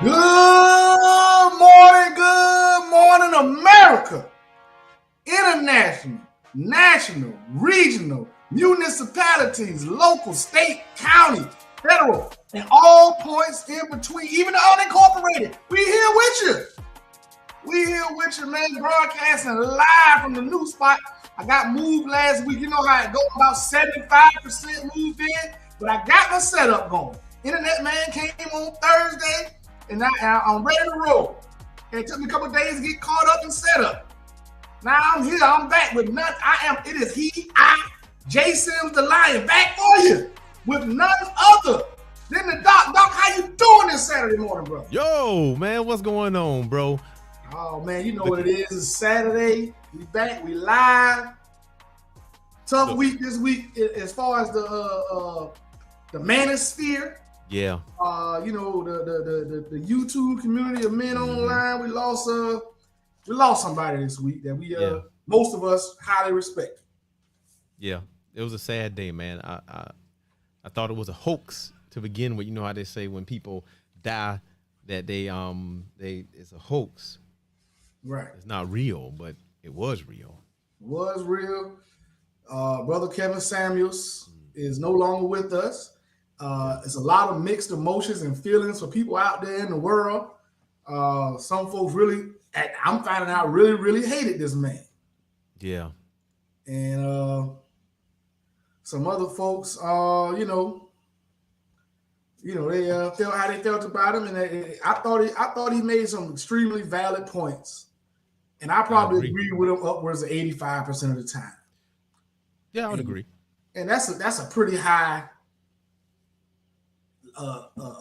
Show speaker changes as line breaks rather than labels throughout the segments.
Good morning, America. International, national, regional, municipalities, local, state, county, federal, and all points in between, even the unincorporated. We here with you. We here with you, man, broadcasting live from the new spot. I got moved last week. You know how it goes, about 75% moved in, but I got my setup going. Internet man came on Thursday, and I'm ready to roll. And it took me a couple days to get caught up and set up. Now I'm here. I'm back with none. It is Jay Sims the Lion, back for you with none other than the Doc. Doc, how you doing this Saturday morning, bro?
Yo, man, what's going on, bro?
Oh, man, you know what it is. It's Saturday. We back. We live. Tough week this week as far as the manosphere.
Yeah.
You know, the YouTube community of men online. We lost somebody this week that we most of us highly respect.
Yeah, it was a sad day, man. I thought it was a hoax to begin with. You know how they say when people die that they it's a hoax.
Right.
It's not real, but it was real.
It was real. Brother Kevin Samuels is no longer with us. It's a lot of mixed emotions and feelings for people out there in the world. Some folks really, I'm finding out, really hated this man.
Yeah.
And some other folks, they felt how they felt about him, and I thought he made some extremely valid points, and I probably agree with him upwards of 85% of the time.
Yeah, I would agree. And
that's a pretty high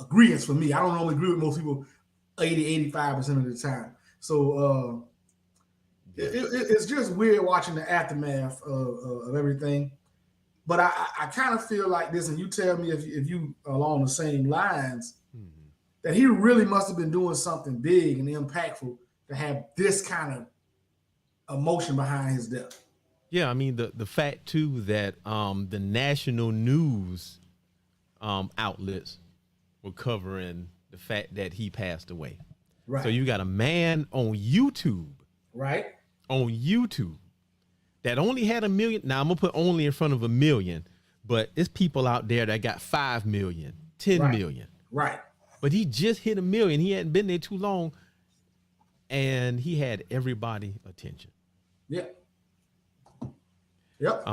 agreement for me. I don't normally agree with most people 85% of the time. So it's just weird watching the aftermath of everything. But I kind of feel like this, and you tell me if you are along the same lines, that he really must have been doing something big and impactful to have this kind of emotion behind his death.
Yeah, I mean the fact too that the national news outlets were covering the fact that he passed away. Right. So you got a man on YouTube. Right. On YouTube that only had 1 million. Now I'm gonna put only in front of 1 million, but it's people out there that got 5 million, 10 million. Right. But he just hit 1 million. He hadn't been there too long, and he had everybody attention. Yeah. Yep.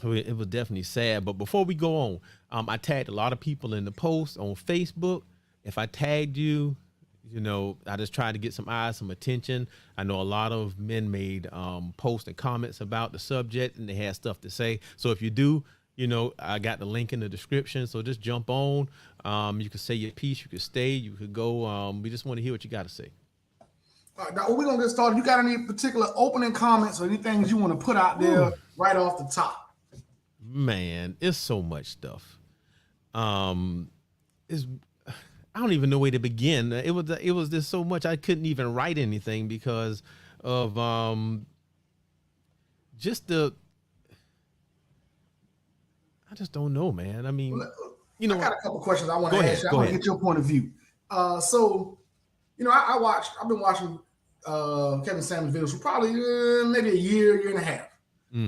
It was definitely sad. But before we go on, I tagged a lot of people in the post on Facebook. If I tagged you, I just tried to get some eyes, some attention. I know a lot of men made posts and comments about the subject, and they had stuff to say. So if you do, I got the link in the description. So just jump on. You can say your piece. You could stay. You could go. We just want to hear what you got to say.
All right, now we're going to get started. You got any particular opening comments or anything you want to put out there right off the top?
Man, it's so much stuff. I don't even know where to begin. It was just so much I couldn't even write anything because of I just don't know, man. I mean,
I got a couple questions I want to ask you. I want to get your point of view. I've been watching Kevin Samuels videos for probably maybe a year and a half.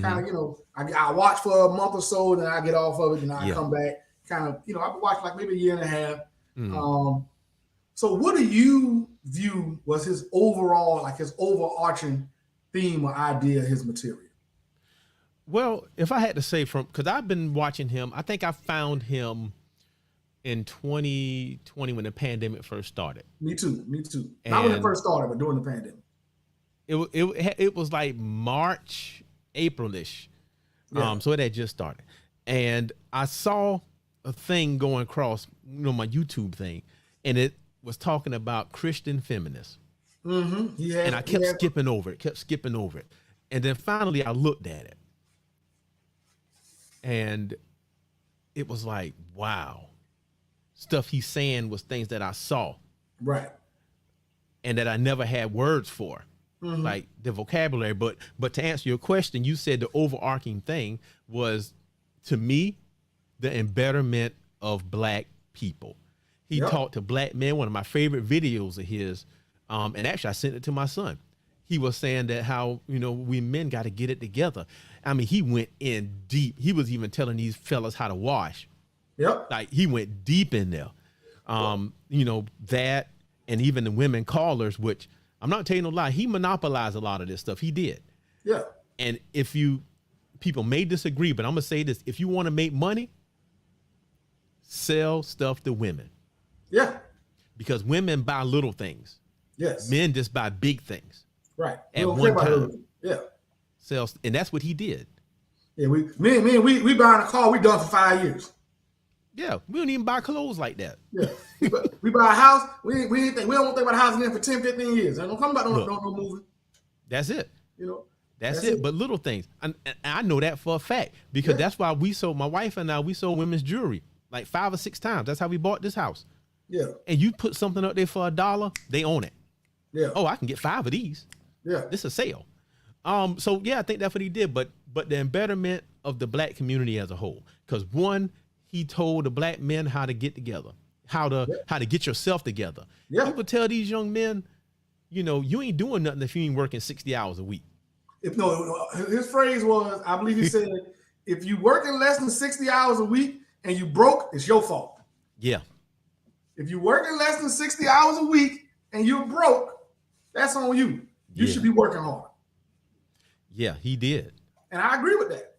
Kind of, I watch for a month or so, then I get off of it, and I come back. Kind of, I've been watching like maybe a year and a half. So what do you view was his overarching theme or idea of his material?
Well, if I had to say because I've been watching him, I think I found him in 2020 when the pandemic first started.
Me too. Not when it first started, but during the pandemic.
It was like March, April-ish. Yeah. So it had just started. And I saw a thing going across, my YouTube thing, and it was talking about Christian feminists. And I kept skipping over it. And then finally I looked at it. And it was like, wow. Stuff he's saying was things that I saw. Right. And that I never had words for. Like the vocabulary. But to answer your question, you said the overarching thing was, to me, the embetterment of Black people. He talked to black men. One of my favorite videos of his, and actually I sent it to my son. He was saying that how, we men got to get it together. I mean, he went in deep. He was even telling these fellas how to wash.
Yep.
Like he went deep in there. That, and even the women callers, which I'm not telling you no lie, he monopolized a lot of this stuff. He did.
Yeah.
And people may disagree, but I'm going to say this. If you want to make money, sell stuff to women.
Yeah.
Because women buy little things.
Yes.
Men just buy big things.
Right.
At one time.
Yeah.
Sales, and that's what he did.
Yeah, we buying a car, we done for 5 years.
Yeah, we don't even buy clothes like that.
Yeah. we buy a house, we don't want to think about a house again for 10, 15 years. Ain't gonna come about no moving.
That's it. That's
it.
But little things. And I know that for a fact because that's why my wife and I, we sold women's jewelry like 5 or 6 times. That's how we bought this house.
Yeah.
And you put something up there for $1, they own it.
Yeah.
Oh, I can get 5 of these.
Yeah.
This is a sale. So yeah, I think that's what he did. But the embetterment of the black community as a whole, because one, he told the black men how to get together, how to get yourself together.
Yeah.
People tell these young men, you ain't doing nothing if you ain't working 60 hours a week.
His phrase was, I believe he said, if you working less than 60 hours a week and you broke, it's your fault.
Yeah.
If you working less than 60 hours a week and you're broke, that's on you. You should be working hard.
Yeah, he did.
And I agree with that.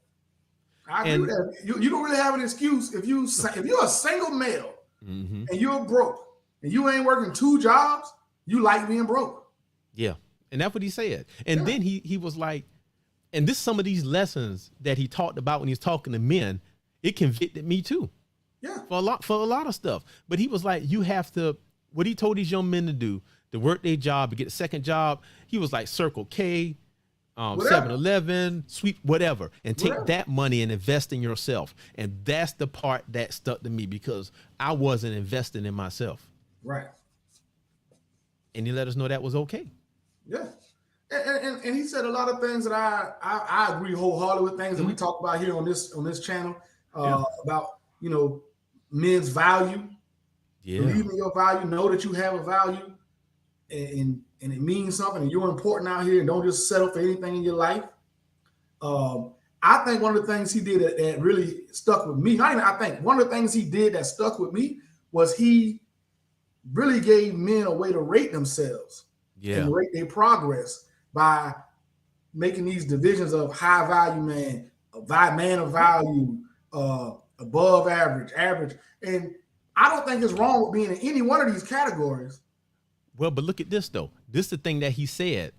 You don't really have an excuse if you're a single male and you're broke and you ain't working 2 jobs, you like being broke.
Yeah. And that's what he said. And then he was like, and this some of these lessons that he talked about when he was talking to men, it convicted me too.
Yeah.
For a lot of stuff. But he was like, you have to, what he told these young men to do, to work their job, to get a second job, he was like Circle K, 7-Eleven, sweep, whatever, and take that money and invest in yourself. And that's the part that stuck to me because I wasn't investing in myself.
Right.
And he let us know that was okay.
Yeah. And he said a lot of things that I agree wholeheartedly with, things that we talk about here on this channel about, men's value. Yeah. Believe in your value, know that you have a value and it means something and you're important out here and don't just settle for anything in your life. I think one of the things he did that really stuck with me, one of the things he did that stuck with me was he really gave men a way to rate themselves and rate their progress by making these divisions of high value man, man of value, above average, average. And I don't think it's wrong with being in any one of these categories.
Well, but look at this though. This is the thing that he said.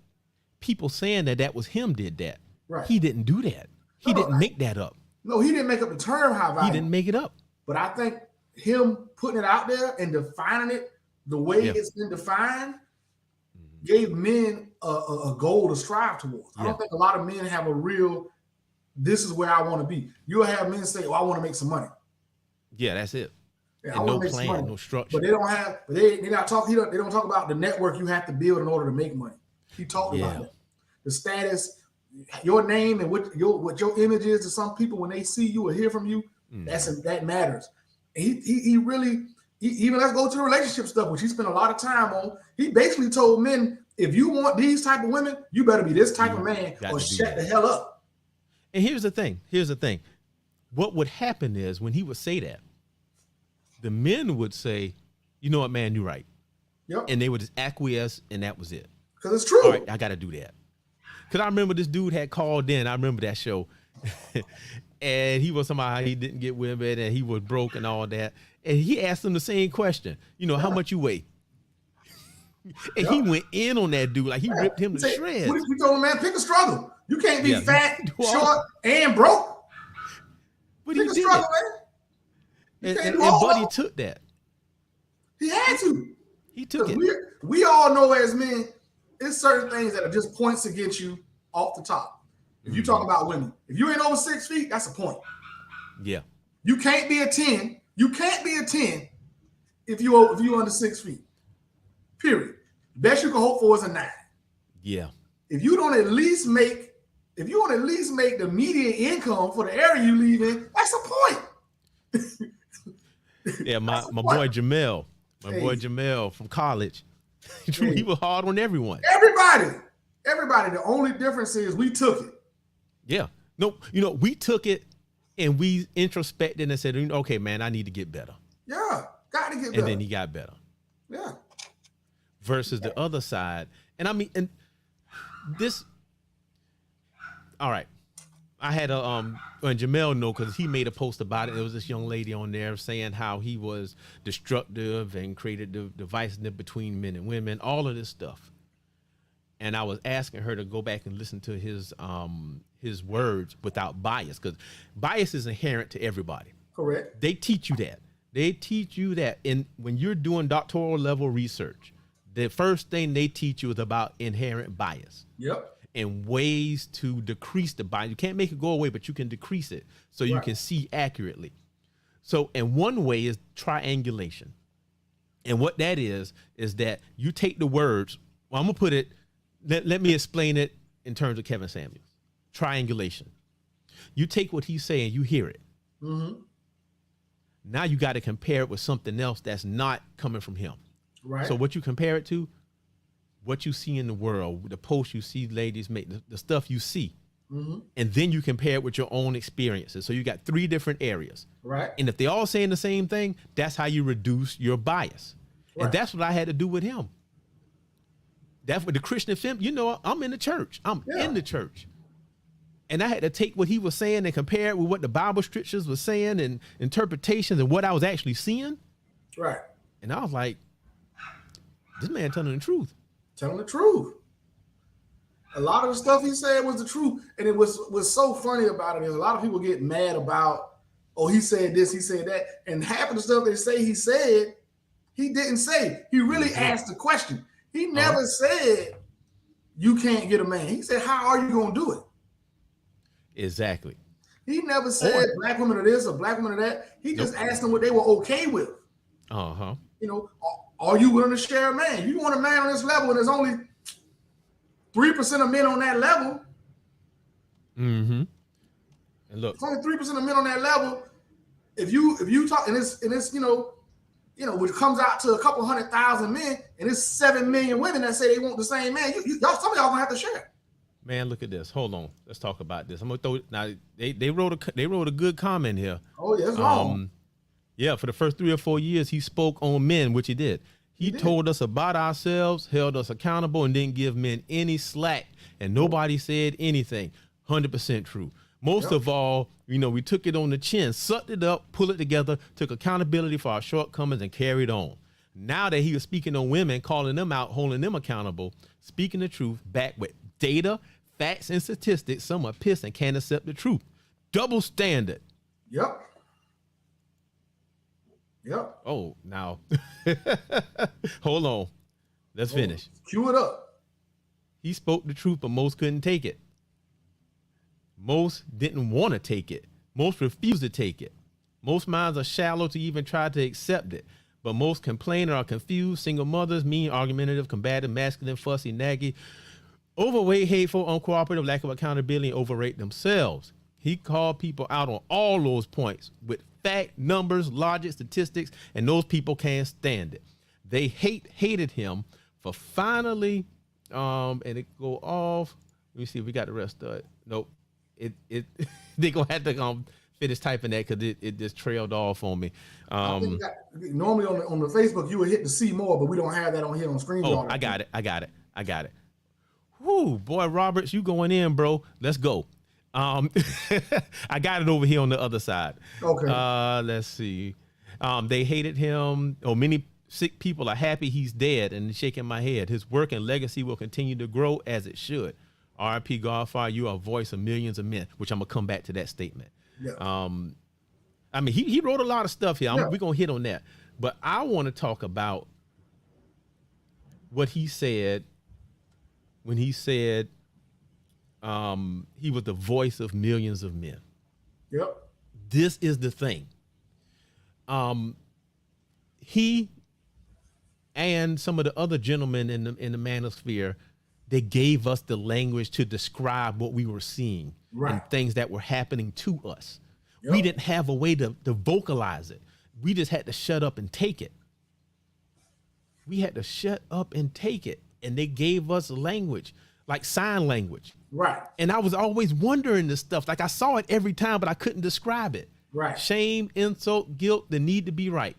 People saying that was him did that. Right. He didn't do that. He didn't make that up.
No, he didn't make up the term high value.
He didn't make it up.
But I think him putting it out there and defining it the way it's been defined gave men a goal to strive towards. I don't think a lot of men have a real, this is where I want to be. You'll have men say, I want to make some money.
Yeah, that's it.
Yeah,
and no plan, no structure.
But they don't have, they don't talk about the network you have to build in order to make money. He talked about that. The status, your name and what your image is to some people when they see you or hear from you, that matters. And he really, even let's go to the relationship stuff, which he spent a lot of time on. He basically told men, if you want these type of women, you better be this type of man or shut the hell up.
And here's the thing. What would happen is when he would say that, the men would say, you know what, man, you're right. Yep. And they would just acquiesce, and that was it.
Because it's true.
All right, I got to do that. Because I remember this dude had called in. I remember that show. And he was somehow he didn't get women, and he was broke and all that. And he asked him the same question. How much you weigh? And he went in on that dude. Like, he ripped him to shreds.
We told him, man, pick a struggle. You can't be fat, short, and broke.
But
pick
he
a
did
struggle,
it.
man.
And Buddy took that.
He had to.
He took it.
We all know as men, it's certain things that are just points against you off the top. If you talk about women, if you ain't over 6 feet, that's a point.
Yeah.
You can't be a 10. You can't be a 10 if you under 6 feet. Period. Best you can hope for is a 9.
Yeah.
If you don't at least make the median income for the area you live in, that's a point.
Yeah, my boy Jamel, My boy Jamel from college. He was hard on everyone.
Everybody. The only difference is we took it.
Yeah. No, we took it and we introspected and said, okay, man, I need to get better.
Yeah, got to get better.
And then he got better.
Yeah.
Versus the other side. And I mean, and this, all right. I had and Jamel know because he made a post about it. There was this young lady on there saying how he was destructive and created the divisiveness between men and women, all of this stuff. And I was asking her to go back and listen to his words without bias, because bias is inherent to everybody.
Correct.
They teach you that. They teach you that when you're doing doctoral level research, the first thing they teach you is about inherent bias.
Yep.
And ways to decrease the bias. You can't make it go away, but you can decrease it so you can see accurately. So, and one way is triangulation. And what that is that you take the words, well, I'm going to put it, let me explain it in terms of Kevin Samuels. Triangulation. You take what he's saying, you hear it. Mm-hmm. Now you got to compare it with something else that's not coming from him. Right. So what you compare it to, what you see in the world, the posts you see ladies make, the stuff you see. Mm-hmm. And then you compare it with your own experiences. So you got 3 different areas. Right. And if they all saying the same thing, that's how you reduce your bias. Right. And that's what I had to do with him. That's what the Christian film, I'm in the church. I'm in the church. And I had to take what he was saying and compare it with what the Bible scriptures was saying and interpretations and what I was actually seeing. Right. And I was like, this man telling the truth.
Telling the truth. A lot of the stuff he said was the truth. And it was so funny about it is a lot of people get mad about, oh, he said this, he said that. And half of the stuff they say he said, he didn't say. He really asked the question. He never said, you can't get a man. He said, how are you going to do it?
Exactly.
He never said black women are this or black women are that. He just asked them what they were okay with. Uh-huh. Are you willing to share a man? You want a man on this level, and there's only 3% of men on that level. Mm-hmm. And look, it's only 3% of men on that level. If you talk, and it's which comes out to a couple 100,000 men, and it's 7 million women that say they want the same man. Y'all, some of y'all gonna have to share.
Man, look at this. Hold on, let's talk about this. I'm gonna throw now. They wrote a good comment here.
Oh yeah, it's wrong.
Yeah, for the first 3 or 4 years, he spoke on men, which he did. He told us about ourselves, held us accountable, and didn't give men any slack. And nobody said anything. 100% true. Most of all, we took it on the chin, sucked it up, pulled it together, took accountability for our shortcomings, and carried on. Now that he was speaking on women, calling them out, holding them accountable, speaking the truth, backed with data, facts, and statistics, some are pissed and can't accept the truth. Double standard.
Yep.
Oh, now, hold on. Let's finish.
Cue it up.
He spoke the truth, but most couldn't take it. Most didn't want to take it. Most refused to take it. Most minds are shallow to even try to accept it. But most complain or are confused, single mothers, mean, argumentative, combative, masculine, fussy, naggy, overweight, hateful, uncooperative, lack of accountability, and overrate themselves. He called people out on all those points with fact, numbers, logic, statistics, and those people can't stand it. They hated him for finally, and it go off. Let me see if we got the rest of it. Nope. They gonna have to finish typing that because it just trailed off on me.
Normally on the Facebook you would hit the see more, but we don't have that on here on screen.
Oh, I got it. Whoo, boy, Roberts, you going in, bro? Let's go. I got it over here on the other side. Okay. Let's see. They hated him. Many sick people are happy he's dead, and shaking my head. His work and legacy will continue to grow as it should. R.I.P. Godfather, you are a voice of millions of men, which I'm gonna come back to that statement. Yeah. I mean, he wrote a lot of stuff here. We're gonna hit on that, but I want to talk about what he said when he said he was the voice of millions of men. Yep. This is the thing. He and some of the other gentlemen in the manosphere, they gave us the language to describe what we were seeing and things that were happening to us. Yep. We didn't have a way to vocalize it. We just had to shut up and take it. we had to shut up and take it. And they gave us language, like sign language.
Right.
And I was always wondering this stuff. Like I saw it every time, but I couldn't describe it.
Right.
Shame, insult, guilt, the need to be right.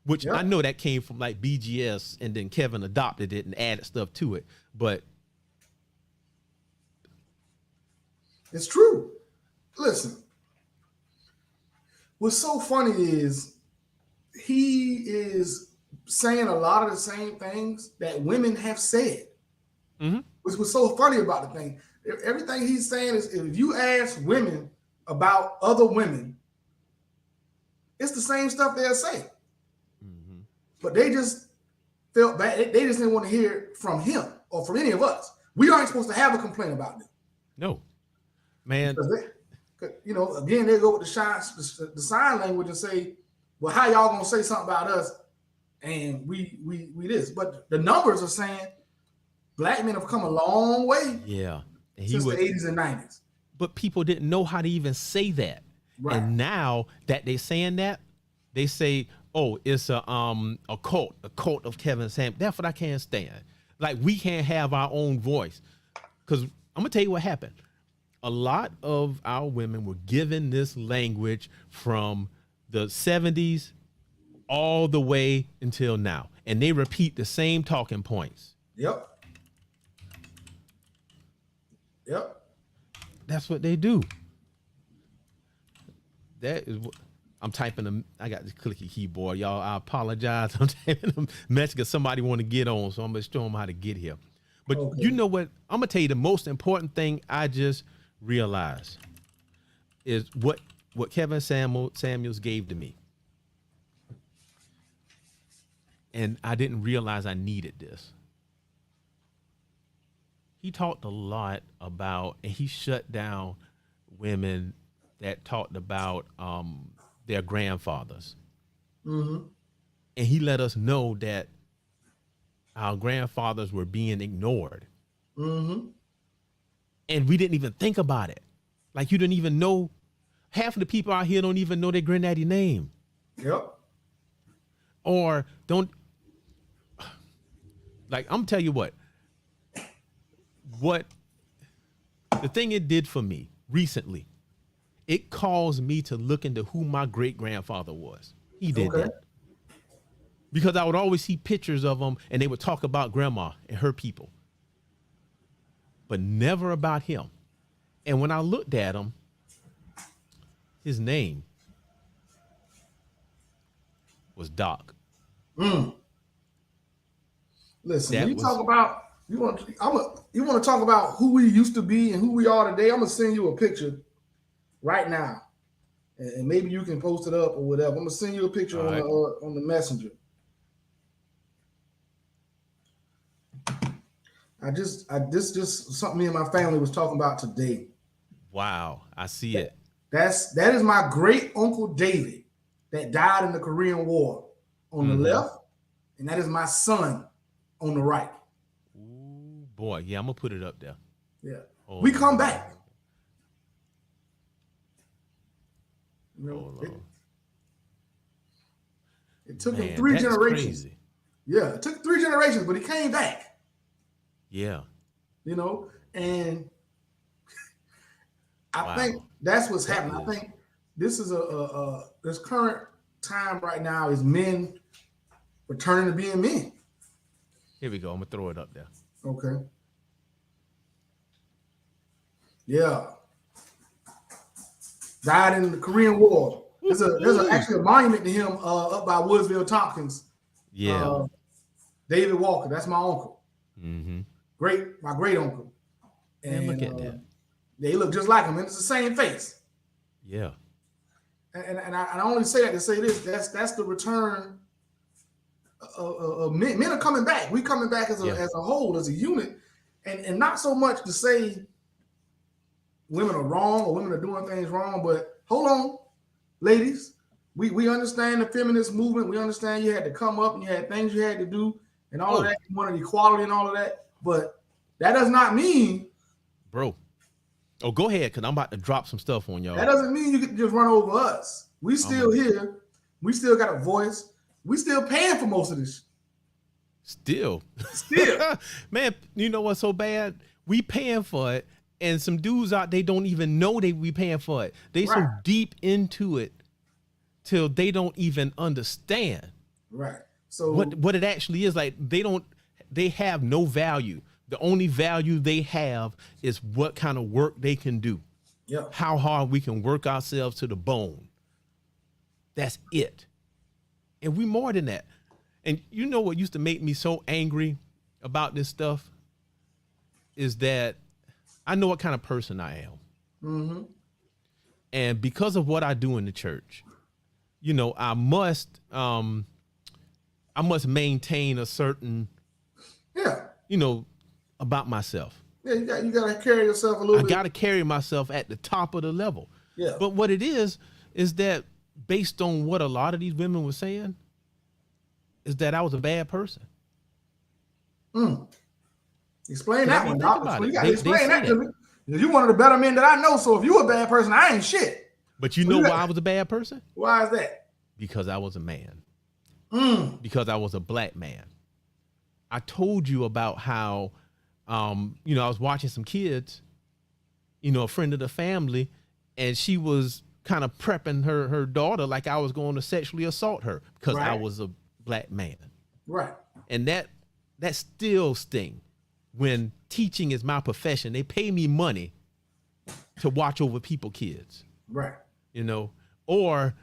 Which I know that came from like BGS, and then Kevin adopted it and added stuff to it. But
it's true. Listen, what's so funny is he is saying a lot of the same things that women have said. Which was so funny about the thing. Everything he's saying is, if you ask women about other women, it's the same stuff they'll say. But they just felt bad. They just didn't want to hear it from him or from any of us. We aren't supposed to have a complaint about them.
No, man.
You know, again, they go with the sign language and say, well, how y'all gonna say something about us and we this? But the numbers are saying black men have come a long way.
Yeah. And
since the 80s and 90s.
But people didn't know how to even say that. Right. And now that they're saying that, they say, oh, it's a cult of Kevin Samuels. That's what I can't stand. Like, we can't have our own voice. Because I'm going to tell you what happened. A lot of our women were given this language from the 70s all the way until now. And they repeat the same talking points.
Yep.
That's what they do. That is what I'm typing them. I got this clicky keyboard, y'all. I apologize. I'm typing a message because somebody want to get on, so I'm gonna show them how to get here. But you know what? I'm gonna tell you the most important thing I just realized is what Kevin Samuels gave to me, and I didn't realize I needed this. He talked a lot about, and he shut down women that talked about their grandfathers. And he let us know that our grandfathers were being ignored. And we didn't even think about it. Like, you didn't even know. Half of the people out here don't even know their granddaddy name.
Yep.
Or don't. Like, I'm telling you what the thing it did for me recently, it caused me to look into who my great grandfather was. He did that. Because I would always see pictures of him and they would talk about grandma and her people, but never about him. And when I looked at him, his name was Doc.
Listen, you talk about you want to talk about who we used to be and who we are today. I'm gonna send you a picture right now, and maybe you can post it up or whatever. I'm gonna send you a picture on the messenger. This just something me and my family was talking about today.
Wow, I see it.
That is my great uncle David that died in the Korean War on the left, and that is my son on the right.
Ooh, boy, yeah, I'm gonna put it up there.
Yeah, we come back. You know, it took him 3 generations. Crazy. Yeah, it took 3 generations, but he came back.
Yeah.
You know, and I think that's what's happening. I think this is this current time right now is men returning to being men.
Here we go. I'm gonna throw it up there.
Okay. Yeah. Died in the Korean War. There's actually a monument to him up by Woodsville Tompkins.
Yeah.
David Walker. That's my uncle.
Mm-hmm.
My great uncle.
And look at that.
They look just like him, and it's the same face.
Yeah.
And I only say that to say this. That's the return. Men are coming back. We coming back as a whole, as a unit, and not so much to say women are wrong or women are doing things wrong, but hold on, ladies. We understand the feminist movement. We understand you had to come up and you had things you had to do and all of that. You wanted equality and all of that, but that does not mean,
bro. Oh, go ahead, because I'm about to drop some stuff on y'all.
That doesn't mean you can just run over us. We still here. We still got a voice. We still paying for most of this.
Still.
Still.
Man, you know what's so bad? We paying for it, and some dudes out they don't even know we paying for it. They so deep into it till they don't even understand.
Right. So
what it actually is. Like they have no value. The only value they have is what kind of work they can do.
Yep.
How hard we can work ourselves to the bone. That's it. And we more than that. And you know what used to make me so angry about this stuff is that I know what kind of person I am.
Mm-hmm.
And because of what I do in the church, you know, I must maintain a certain, you know, about myself.
Yeah, you gotta carry yourself a little bit.
I gotta carry myself at the top of the level.
Yeah.
But what it is that based on what a lot of these women were saying, is that I was a bad person.
Explain that one, Doc. You gotta
they
explain that to me. You're one of the better men that I know, so if you a bad person, I ain't shit.
But you know why I was a bad person?
Why is that?
Because I was a man. Because I was a black man. I told you about how, you know, I was watching some kids, you know, a friend of the family, and she was kind of prepping her daughter like I was going to sexually assault her because I was a black man.
Right.
And that still stings when teaching is my profession. They pay me money to watch over kids.
Right.
You know, or,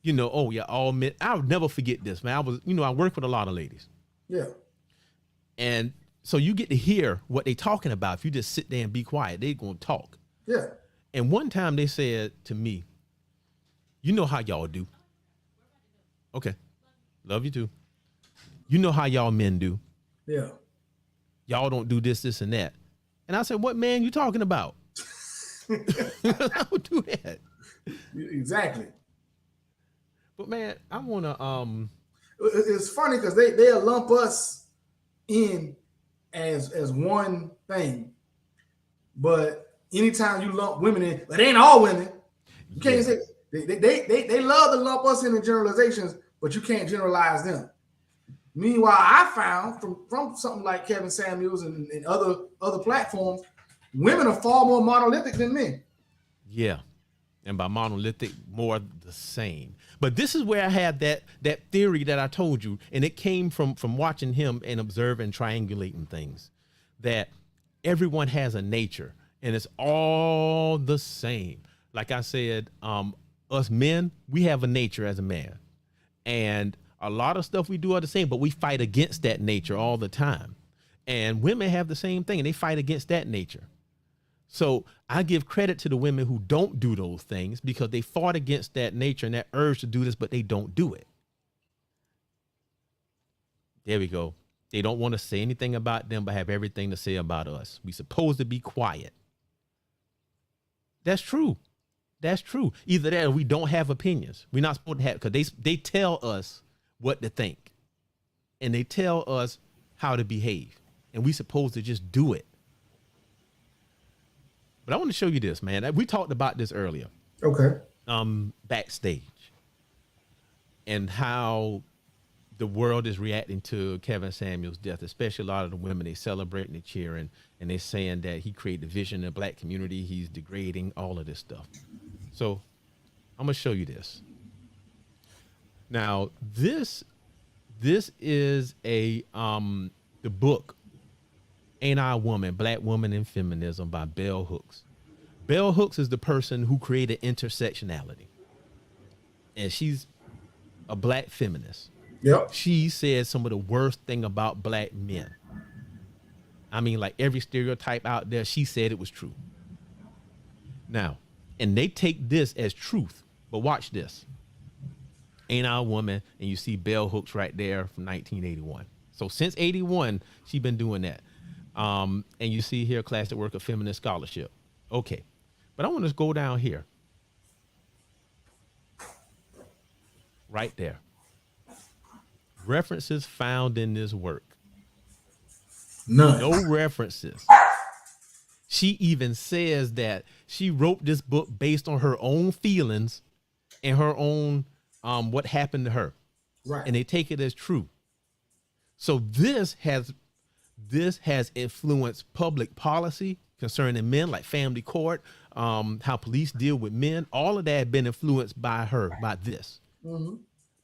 you know, oh yeah, all men. I'll never forget this, man. I work with a lot of ladies.
Yeah.
And so you get to hear what they talking about. If you just sit there and be quiet, they gonna talk.
Yeah.
And one time they said to me, you know how y'all do. Okay. Love you too. You know how y'all men do.
Yeah.
Y'all don't do this, this, and that. And I said, what man you talking about? I would do that.
Exactly.
But man, I wanna
it's funny because they'll lump us in as one thing. But anytime you lump women in, but it ain't all women. You can't say they love to lump us in the generalizations, but you can't generalize them. Meanwhile, I found from something like Kevin Samuels and other platforms, women are far more monolithic than men.
Yeah. And by monolithic, more the same. But this is where I had that theory that I told you, and it came from watching him and observing, triangulating things, that everyone has a nature, and it's all the same. Like I said, us men, we have a nature as a man, and a lot of stuff we do are the same, but we fight against that nature all the time. And women have the same thing, and they fight against that nature. So I give credit to the women who don't do those things because they fought against that nature and that urge to do this, but they don't do it. There we go. They don't want to say anything about them, but have everything to say about us. We supposed to be quiet. That's true. That's true. Either that or we don't have opinions. We're not supposed to have, because they tell us what to think. And they tell us how to behave. And we supposed to just do it. But I want to show you this, man. We talked about this earlier.
Okay.
Backstage. And how the world is reacting to Kevin Samuels' death, especially a lot of the women. They celebrating, they cheering, and they're saying that he created division in the black community. He's degrading, all of this stuff. So I'm going to show you this. Now, this is the book, Ain't I a Woman? Black Woman in Feminism by Bell Hooks. Bell Hooks is the person who created intersectionality. And she's a black feminist.
Yep.
She said some of the worst thing about black men. I mean, like every stereotype out there, she said it was true. Now, and they take this as truth, but watch this. Ain't I a Woman? And you see Bell Hooks right there from 1981. So since 81, she's been doing that. And you see here, classic work of feminist scholarship. Okay. But I want to go down here. Right there. References found in this work.
None.
No references. She even says that she wrote this book based on her own feelings and her own what happened to her.
Right.
And they take it as true. So this has influenced public policy concerning men, like family court, how police deal with men. All of that had been influenced by her, by this. Mm-hmm.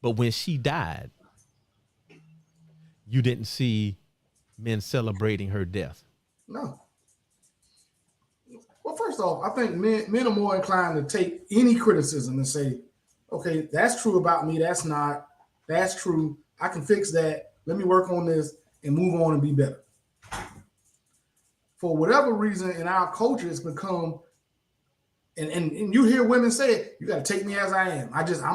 But when she died, you didn't see men celebrating her death.
No. Well, first off, I think men are more inclined to take any criticism and say, okay, that's true about me. That's not. That's true. I can fix that. Let me work on this and move on and be better. For whatever reason in our culture, it's become, and you hear women say it, you got to take me as I am.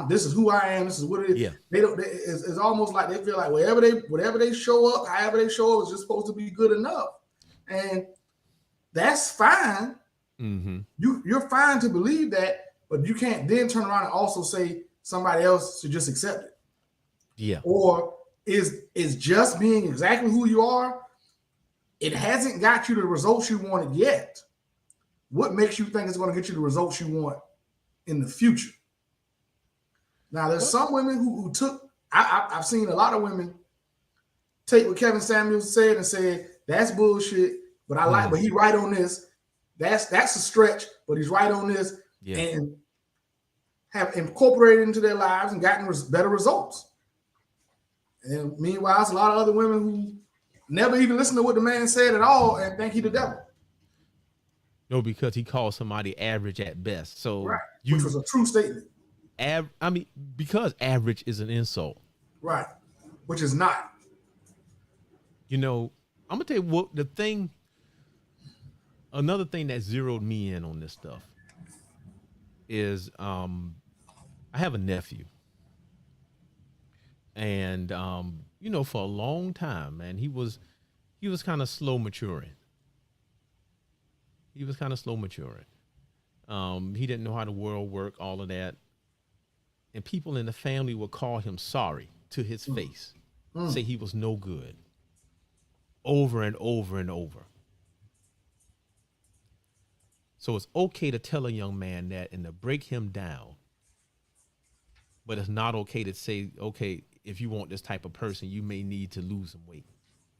This is who I am. This is what it is.
Yeah.
It's almost like they feel like whatever they show up, however they show up, is just supposed to be good enough. And that's fine. Mm-hmm. You're fine to believe that, but you can't then turn around and also say somebody else should just accept it.
Yeah.
Or is just being exactly who you are, it hasn't got you the results you wanted yet. What makes you think it's going to get you the results you want in the future? Now, there's some women who took, I've seen a lot of women take what Kevin Samuels said and say, that's bullshit, but but he right on this. That's a stretch, but he's right on this. Yeah. And have incorporated into their lives and gotten better results. And meanwhile, there's a lot of other women who never even listen to what the man said at all and think he the devil.
No, because he called somebody average at best. So
right. Which was a true statement.
Because average is an insult.
Right. Which is not.
You know, I'm going to tell you what another thing that zeroed me in on this stuff is I have a nephew. And, for a long time, man, he was kind of slow maturing. He didn't know how the world worked, all of that. And people in the family would call him sorry to his face, say he was no good, over and over and over. So it's okay to tell a young man that and to break him down. But it's not okay to say, okay, if you want this type of person, you may need to lose some weight.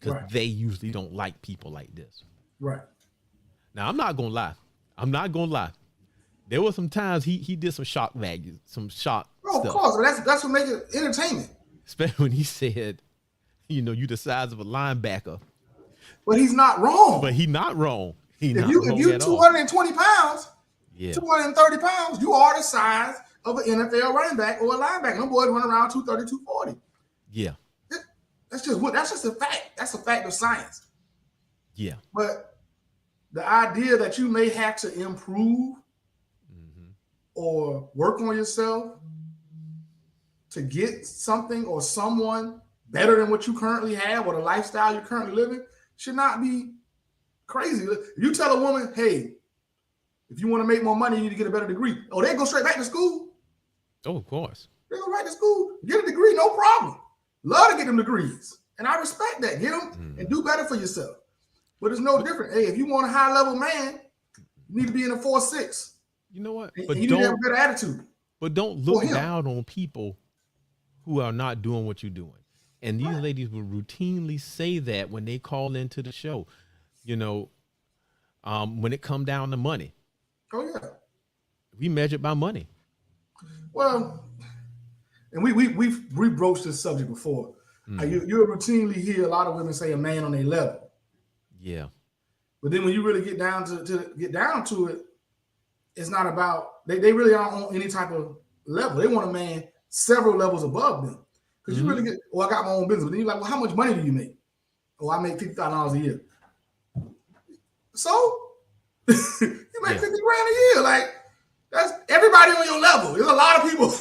Because they usually don't like people like this.
Right.
Now, I'm not going to lie. There were some times he did some shock value, some shock stuff.
Of course. But that's what makes it entertainment.
Especially when he said, you the size of a linebacker.
But he's not wrong.
If you
220 pounds,
yeah.
230 pounds, you are the size of an NFL running back or a linebacker. Them boys run around 230, 240.
Yeah.
That's just a fact. That's a fact of science.
Yeah.
But the idea that you may have to improve or work on yourself to get something or someone better than what you currently have or the lifestyle you're currently living should not be crazy. If you tell a woman, hey, if you want to make more money, you need to get a better degree. Oh, they go straight back to school.
Oh, of course.
They go right to school, get a degree, no problem. Love to get them degrees. And I respect that. Get them and do better for yourself. But it's no different. Hey, if you want a high level man, you need to be in a 4.6.
You know what?
But you need to have a better attitude.
But don't look down on people who are not doing what you're doing. And these ladies will routinely say that when they call into the show, when it come down to money.
Oh, yeah.
We measure by money.
Well, and we've broached this subject before. You'll routinely hear a lot of women say a man on their level.
Yeah.
But then when you really get down to it, it's not about they really aren't on any type of level. They want a man several levels above them. Because you really I got my own business. But then you're like, well, how much money do you make? Oh, I make $50,000 a year. So you make $50,000 a year. Like, that's everybody on your level. There's a lot of people.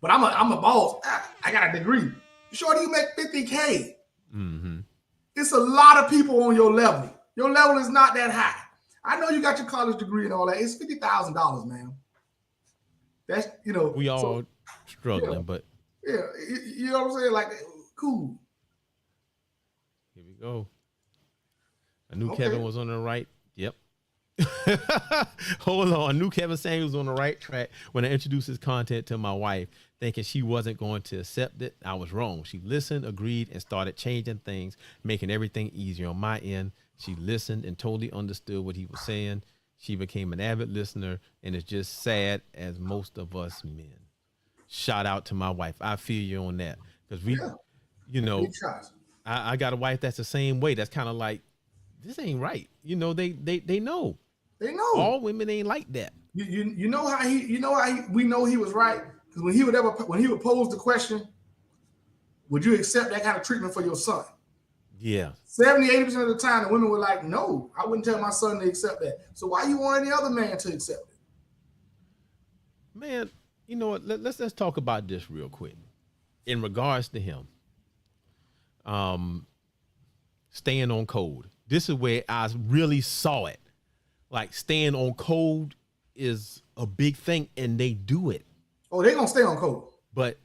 But I'm a boss. I got a degree. Shorty, you make $50K. Mm-hmm. It's a lot of people on your level. Your level is not that high. I know you got your college degree and all that. It's $50,000, man. That's
we all struggling, but
yeah, you know what I'm saying? Like, cool.
Here we go. I knew Kevin was on the right. Yep. Hold on. I knew Kevin Samuels was on the right track when I introduced his content to my wife. thinking she wasn't going to accept it. I was wrong. She listened, agreed, and started changing things, making everything easier on my end. She listened and totally understood what he was saying. She became an avid listener, and it's just sad as most of us men. Shout out to my wife. I feel you on that. Because you know, I got a wife that's the same way. That's kind of like, this ain't right. You know, they know.
They know.
All women ain't like that.
You know how we know he was right? Because when he would pose the question, would you accept that kind of treatment for your son?
Yeah.
70-80% of the time, the women were like, no, I wouldn't tell my son to accept that. So why you want any other man to accept it?
Man, you know what? Let's talk about this real quick. In regards to him, staying on code. This is where I really saw it. Like, staying on code is a big thing, and they do it.
Oh, they're gonna stay on code.
But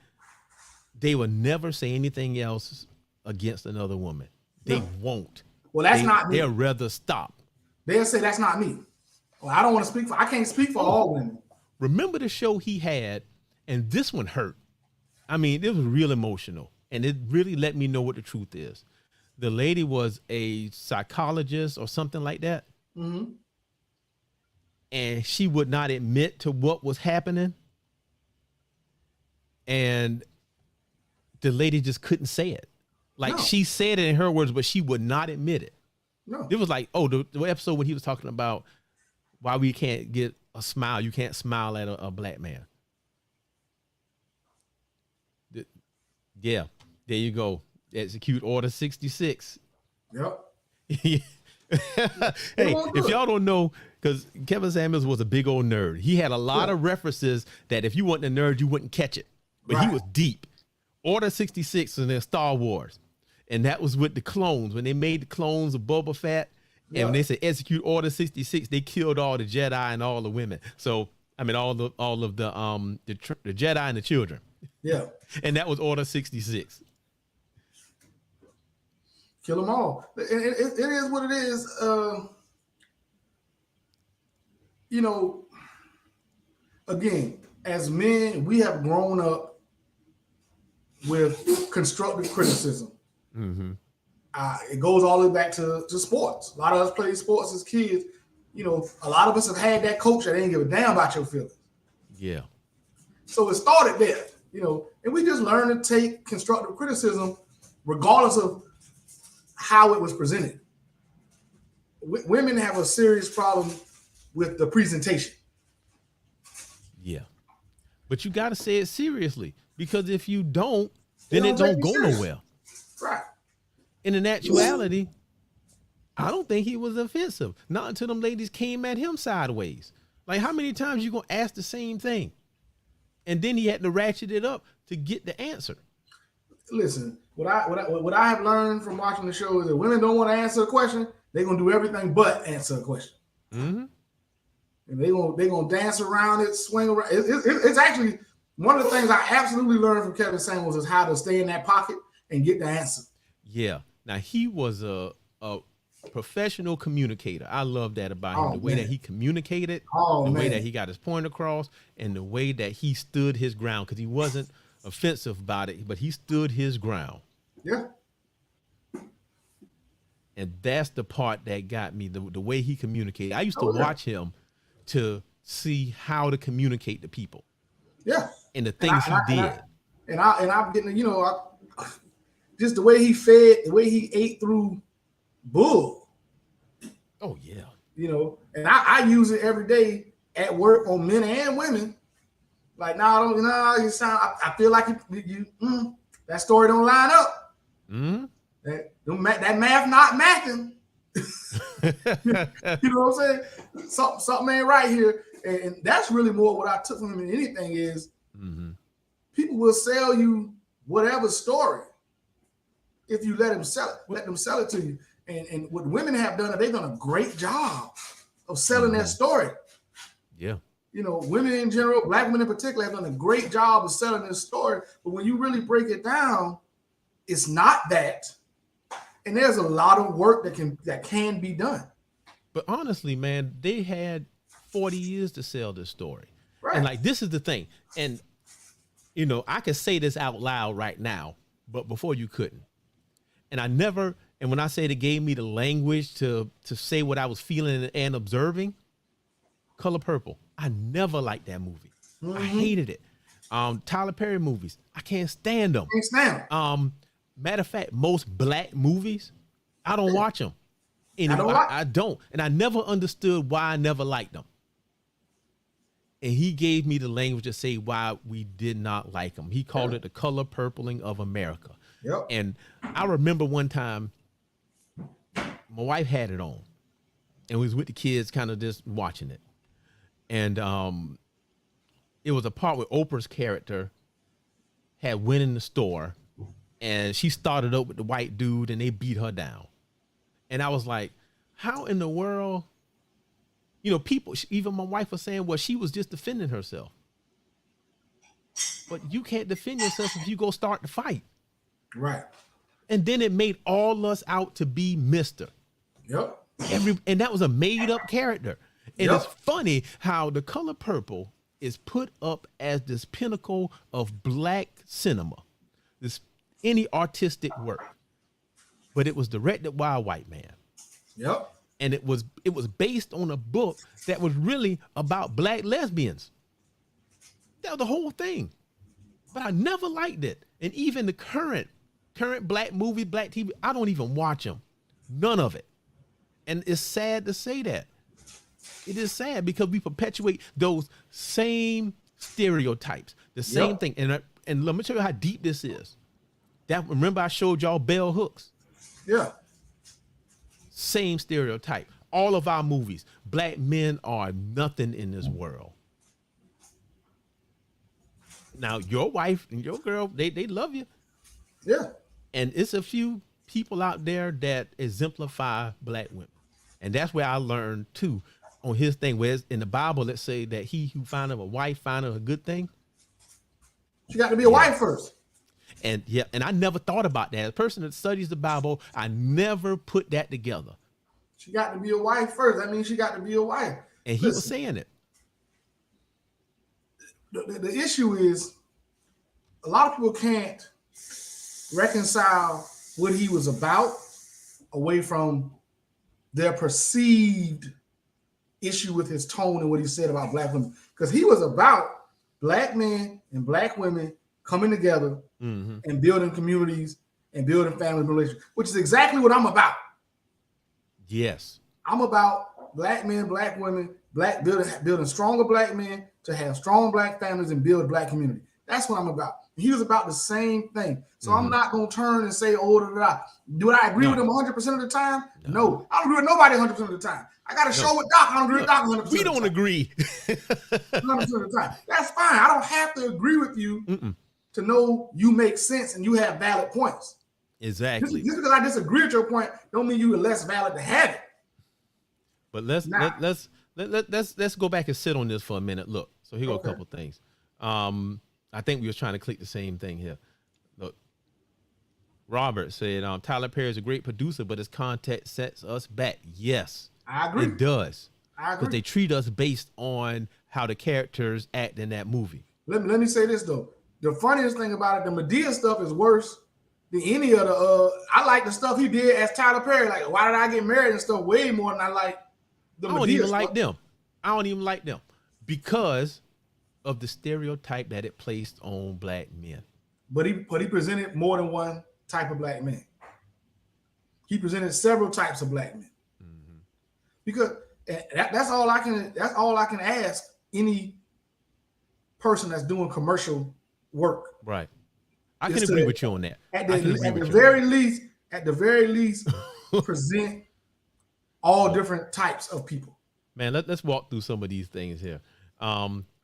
they will never say anything else against another woman. They won't.
Well, that's not me.
They'll rather stop.
They'll say that's not me. Well, I don't want to speak for. I can't speak for all women.
Remember the show he had, and this one hurt. I mean, it was real emotional, and it really let me know what the truth is. The lady was a psychologist or something like that.
Mm-hmm.
And she would not admit to what was happening. And the lady just couldn't say it. Like, she said it in her words, but she would not admit it.
No.
It was like, the episode when he was talking about why we can't get a smile. You can't smile at a black man. Yeah, there you go. Execute Order 66.
Yep.
Hey, if y'all don't know, because Kevin Samuels was a big old nerd. He had a lot of references that if you weren't a nerd, you wouldn't catch it. But he was deep. Order 66 was in Star Wars. And that was with the clones. When they made the clones of Boba Fett, and when they said execute Order 66, they killed all the Jedi and all the women. So, I mean, all of the Jedi and the children.
Yeah.
And that was Order 66.
Kill them all. It is what it is. You know, again, as men, we have grown up with constructive criticism.
Mm-hmm.
It goes all the way back to sports. A lot of us played sports as kids. You know, a lot of us have had that coach that didn't give a damn about your feelings.
Yeah. So
it started there, you know, and we just learned to take constructive criticism regardless of how it was presented. Women have a serious problem with the presentation.
Yeah. But you got to say it seriously, because if you don't, then it don't go nowhere.
Right.
And in actuality, I don't think he was offensive. Not until them ladies came at him sideways. Like, how many times you gonna ask the same thing? And then he had to ratchet it up to get the answer.
Listen, what I have learned from watching the show is that women don't want to answer a question. They're gonna do everything but answer a question.
Mm-hmm.
And they're gonna dance around it, swing around. It's actually one of the things I absolutely learned from Kevin Samuels is how to stay in that pocket and get the answer.
Yeah. Now, he was a professional communicator. I love that about him. The way that he communicated, the way that he got his point across, and the way that he stood his ground, because he wasn't offensive about it, but he stood his ground.
Yeah.
And that's the part that got me, the way he communicated. I used to watch him to see how to communicate to people.
Yeah.
And the things he did.
And I'm getting, you know, just the way he fed, the way he ate through bull.
Oh, yeah.
You know, and I use it every day at work on men and women. Like, you sound, I feel like that story don't line up.
Mm-hmm.
That math not mathing. You know what I'm saying? Something ain't right here. And that's really more what I took from him than anything is people will sell you whatever story if you let them sell it to you. And what women have done, they've done a great job of selling that story.
Yeah.
You know, women in general, black women in particular, have done a great job of selling this story. But when you really break it down, it's not that. And there's a lot of work that can be done.
But honestly, man, they had 40 years to sell this story. Right. And like, this is the thing. And you know, I can say this out loud right now, but before you couldn't. And I never, and when I said it gave me the language to say what I was feeling and observing, Color Purple. I never liked that movie. I hated it. Tyler Perry movies, I can't stand them.
Can't stand them.
Matter of fact, most black movies, I don't watch them anymore. I don't. And I never understood why I never liked them. And he gave me the language to say why we did not like them. He called it the color purpling of America.
Yep.
And I remember one time my wife had it on and we was with the kids kind of just watching it. And it was a part where Oprah's character had went in the store and she started up with the white dude and they beat her down. And I was like, how in the world, you know, people, even my wife was saying, well, she was just defending herself. But you can't defend yourself if you go start the fight.
Right.
And then it made all us out to be Mr.
Yep.
And that was a made up character. And
Yep.
it's funny how The Color Purple is put up as this pinnacle of black cinema, this any artistic work. But it was directed by a white man.
Yep.
And it was based on a book that was really about black lesbians. That was the whole thing. But I never liked it. And even the current black movies, black TV, I don't even watch them. None of it. And it's sad to say that. It is sad because we perpetuate those same stereotypes, the same thing. And let me tell you how deep this is. Remember I showed y'all bell hooks?
Yeah.
Same stereotype. All of our movies, black men are nothing in this world. Now, your wife and your girl, they love you.
Yeah.
And it's a few people out there that exemplify black women. And that's where I learned, too, on his thing. Where in the Bible, let's say that he who findeth a wife findeth a good thing.
She got to be a wife first.
And and I never thought about that. As a person that studies the Bible, I never put that together.
She got to be a wife first. That means she got to be a wife.
And he was saying it.
The issue is a lot of people can't reconcile what he was about away from their perceived issue with his tone and what he said about black women. Because he was about black men and black women coming together and building communities and building family relationships, which is exactly what I'm about.
Yes.
I'm about black men, black women, building stronger black men to have strong black families and build black community. That's what I'm about. He was about the same thing. So I'm not going to turn and say, oh, do I agree with him 100% of the time? No. I don't agree with nobody 100% of the time. I got to show with Doc. I don't agree with Doc 100% of the time.
We don't agree.
100% of the time. That's fine. I don't have to agree with you to know you make sense and you have valid points.
Exactly.
Just because I disagree with your point don't mean you are less valid to have it.
But let's go back and sit on this for a minute. Look, so here go a couple things. I think we was trying to click the same thing here. Look, Robert said Tyler Perry is a great producer, but his content sets us back. Yes,
I agree.
It does.
I agree.
Because they treat us based on how the characters act in that movie.
Let me say this though. The funniest thing about it, the Madea stuff is worse than any of the. I like the stuff he did as Tyler Perry. Like, why did I get married and stuff way more than I like the Madea
I don't even
stuff.
like them. I don't even like them because of the stereotype that it placed on black men.
But he presented more than one type of black man. He presented several types of black men. Because that's all I can ask any person that's doing commercial work.
Right. I can agree with you on that.
At the very least, present all different types of people.
Man, let's walk through some of these things here.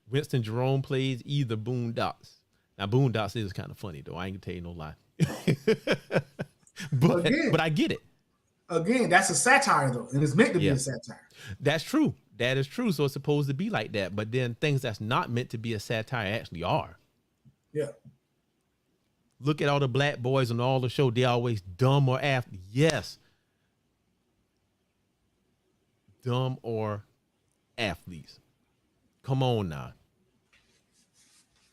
Winston Jerome plays either Boondocks. Now, Boondocks is kind of funny, though. I ain't gonna tell you no lie. but I get it.
Again, that's a satire, though, and it's meant to be a satire.
That's true. That is true. So it's supposed to be like that. But then things that's not meant to be a satire actually are.
Yeah.
Look at all the black boys on all the show. They're always dumb or athletes. Yes. Dumb or athletes. Come on now.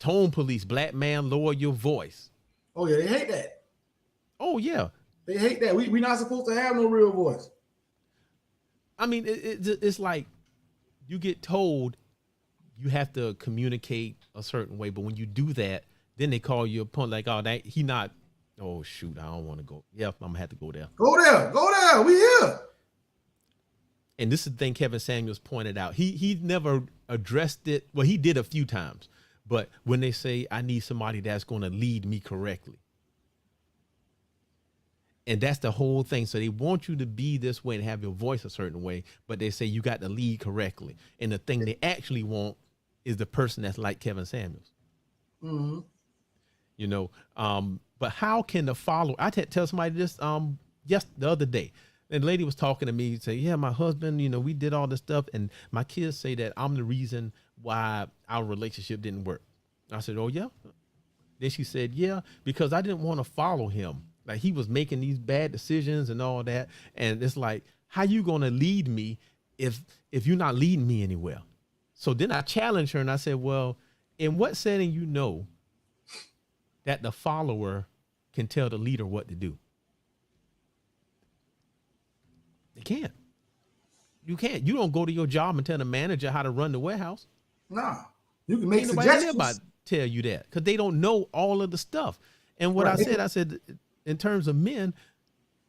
Tone police, black man, lower your voice.
Oh yeah, they hate that.
Oh yeah,
they hate that. We're not supposed to have no real voice.
I mean, it's like you get told you have to communicate a certain way, but when you do that, then they call you a punk. Like, oh, that he not. Oh shoot, I don't want to go. Yeah, I'm gonna have to go there.
Go there. We here.
And this is the thing Kevin Samuels pointed out. He never addressed it. Well, he did a few times, but when they say I need somebody that's going to lead me correctly, and that's the whole thing. So they want you to be this way and have your voice a certain way, but they say you got to lead correctly. And the thing they actually want is the person that's like Kevin Samuels.
Mm-hmm.
You know, but how can the follower? I tell somebody this just the other day. And the lady was talking to me, say, yeah, my husband, you know, we did all this stuff, and my kids say that I'm the reason why our relationship didn't work. I said, oh yeah. Then she said, yeah, because I didn't want to follow him. Like he was making these bad decisions and all that. And it's like, how you gonna lead me if you're not leading me anywhere? So then I challenged her and I said, well, in what setting you know that the follower can tell the leader what to do? They can't. You can't. You don't go to your job and tell the manager how to run the warehouse.
Nah. You can make
Ain't
suggestions.
nobody tell you that because they don't know all of the stuff. And what
Right.
I said, in terms of men,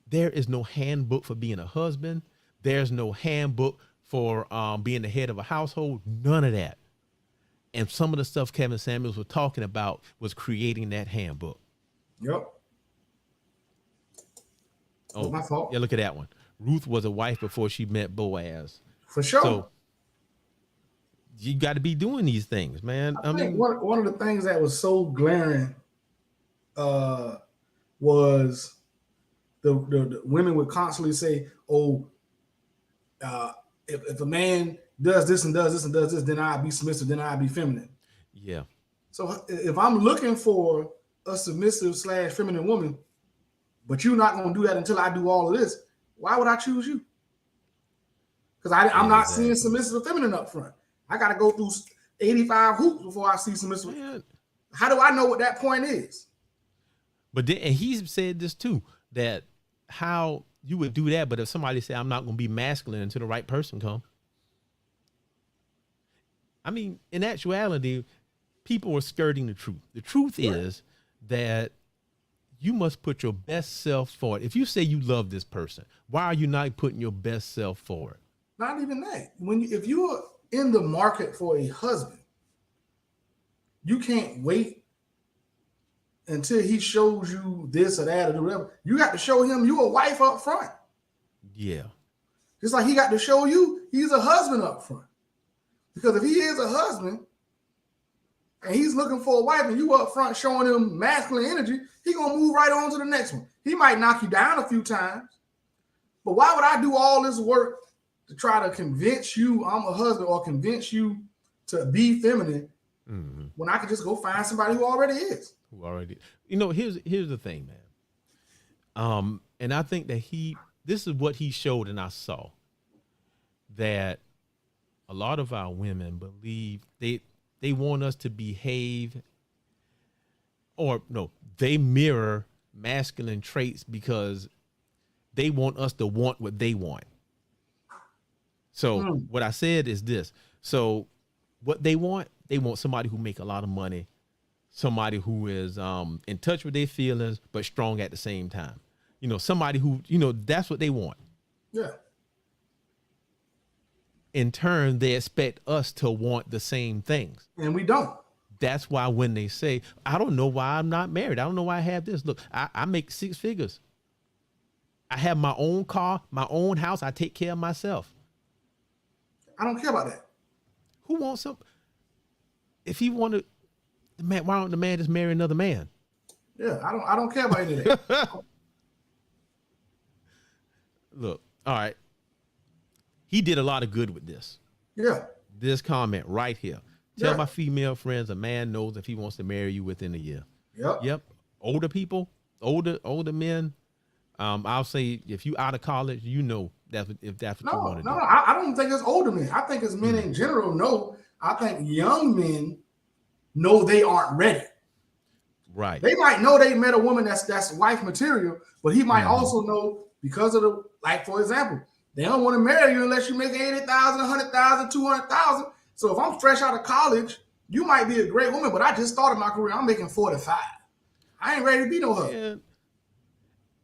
there is no handbook for being a husband. There's no handbook for being the head of a household. None of that. And some of the stuff Kevin Samuels was talking about was creating that handbook.
Yep.
Oh,
my fault.
Yeah, look at that one. Ruth was a wife before she met Boaz.
For sure.
So you got to be doing these things, man.
I mean, one of the things that was so glaring was the women would constantly say, oh, if a man does this and does this and does this, then I'll be submissive, then I'll be feminine.
Yeah.
So if I'm looking for a submissive / feminine woman, but you're not going to do that until I do all of this, why would I choose you? Because I'm not seeing submissive or feminine up front. I got to go through 85 hoops before I see submissive. Man. How do I know what that point is?
But then, and he said this too, that how you would do that, but if somebody said, I'm not going to be masculine until the right person come. I mean, in actuality, people are skirting the truth. The truth is that you must put your best self forward. If you say you love this person, why are you not putting your best self forward?
Not even that. If you're in the market for a husband, you can't wait until he shows you this or that or whatever. You got to show him you a wife up front.
Yeah.
Just like he got to show you he's a husband up front. Because if he is a husband and he's looking for a wife and you up front showing him masculine energy, he gonna move right on to the next one. He might knock you down a few times, but why would I do all this work to try to convince you I'm a husband or convince you to be feminine when I could just go find somebody who already is?
Who already, you know, here's the thing, man. And I think that this is what he showed and I saw, that a lot of our women believe they want us to behave, or no, they mirror masculine traits because they want us to want what they want. So what I said is this. So what they want somebody who make a lot of money, somebody who is in touch with their feelings, but strong at the same time. You know, somebody who, you know, that's what they want.
Yeah.
In turn, they expect us to want the same things.
And we don't.
That's why when they say, I don't know why I'm not married. I don't know why I have this. Look, I make 6 figures. I have my own car, my own house. I take care of myself.
I don't care about that.
Who wants some? If he wanted, the man, why don't the man just marry another man?
Yeah, I don't care about any of that.
Look, all right. He did a lot of good with this.
Yeah.
This comment right here. Tell my female friends a man knows if he wants to marry you within a year. Yep. Older people, older men. I'll say if you out of college, you know if that's what you want to do.
No, I don't think it's older men. I think it's men in general. No, I think young men know they aren't ready.
Right.
They might know they met a woman that's wife material, but he might also know because of the, like, for example, they don't want to marry you unless you make 80,000, 100,000, 200,000. So if I'm fresh out of college, you might be a great woman, but I just started my career. I'm making 45. I ain't ready to be no husband.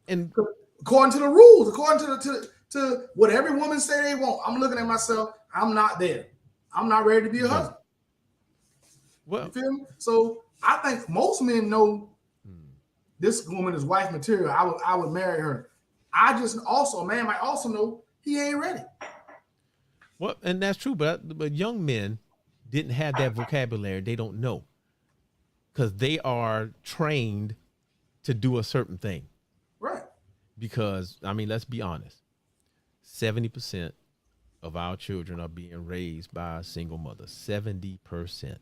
And
according to the rules, according to what every woman say they want, I'm looking at myself. I'm not there. I'm not ready to be a husband. Well, you feel me? So I think most men know this woman is wife material. I would marry her. I just also, a man might also know he ain't ready.
Well, and that's true, but young men didn't have that vocabulary. They don't know because they are trained to do a certain thing.
Right.
Because, I mean, let's be honest. 70% of our children are being raised by a single mother. 70%.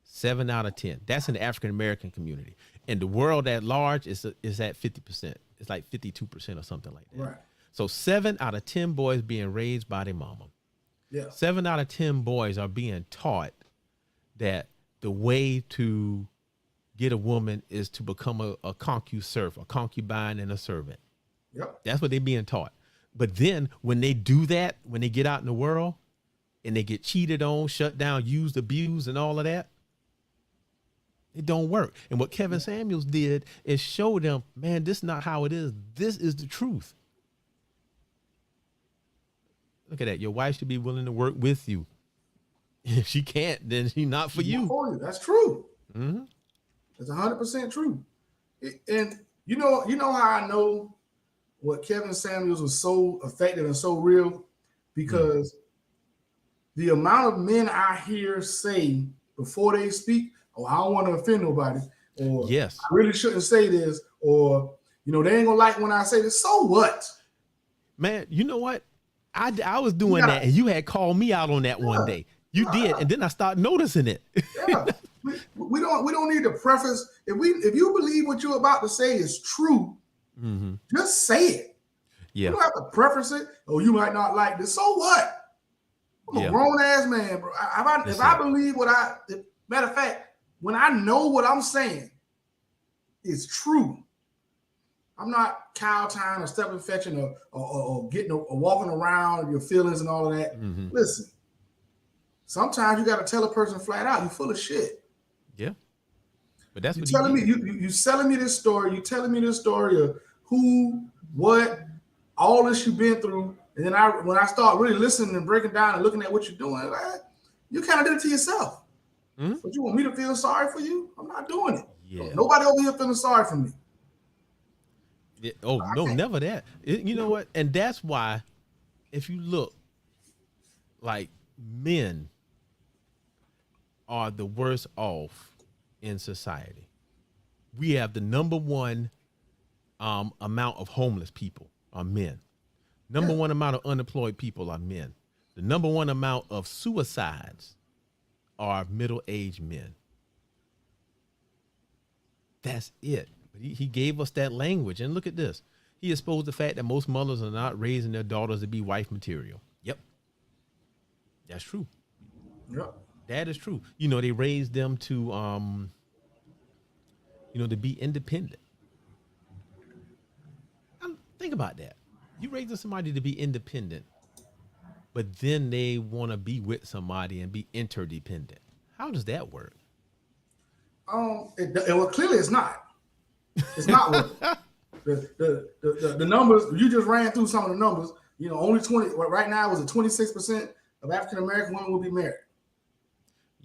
7 out of 10. That's in the African American community. In the world at large, is at 50%. It's like 52% or something like that.
Right.
So 7 out of 10 boys being raised by their mama.
Yeah.
7 out of 10 boys are being taught that the way to get a woman is to become a concuserve, a concubine and a servant.
Yep.
That's what they're being taught. But then when they do that, when they get out in the world and they get cheated on, shut down, used, abused, and all of that, it don't work. And what Kevin Samuels did is show them, man, this is not how it is. This is the truth. Look at that. Your wife should be willing to work with you. If she can't, then she's not for you.
That's true.
Mm-hmm.
It's 100% true. And you know how I know what Kevin Samuels was so effective and so real? Because the amount of men I hear say before they speak, oh, I don't want to offend nobody, or
yes,
I really shouldn't say this, or they ain't gonna like when I say this. So what?
Man, you know what? I was doing that, and you had called me out on that one day. You did, and then I started noticing it.
Yeah. We don't need to preface. If you believe what you're about to say is true, just say it. Yeah. You don't have to preface it. Oh, you might not like this. So what? I'm a grown ass man, bro. If I believe matter of fact, when I know what I'm saying is true, I'm not kowtowing or stepping fetching or getting or walking around your feelings and all of that. Listen, sometimes you got to tell a person flat out, you're full of shit.
Yeah. But that's
what you're telling me. You selling me this story. You telling me this story of who, what, all this you've been through. And then when I start really listening and breaking down and looking at what you're doing, you kind of did it to yourself. But you want me to feel sorry for you? I'm not doing it. Yeah. Nobody over here feeling sorry for me.
Yeah. Oh, no, never that. You know what? And that's why, if you look, like, men are the worst off in society. We have the number one amount of homeless people are men. Number one amount of unemployed people are men. The number one amount of suicides are middle-aged men. That's it. But he gave us that language. And look at this. He exposed the fact that most mothers are not raising their daughters to be wife material. Yep. That's true.
Yep.
That is true. They raised them to, to be independent. Think about that. You raising somebody to be independent, but then they want to be with somebody and be interdependent. How does that work?
Well, clearly it's not. It's not working. The numbers, you just ran through some of the numbers. Only 20 right now is 26% of African American women will be married.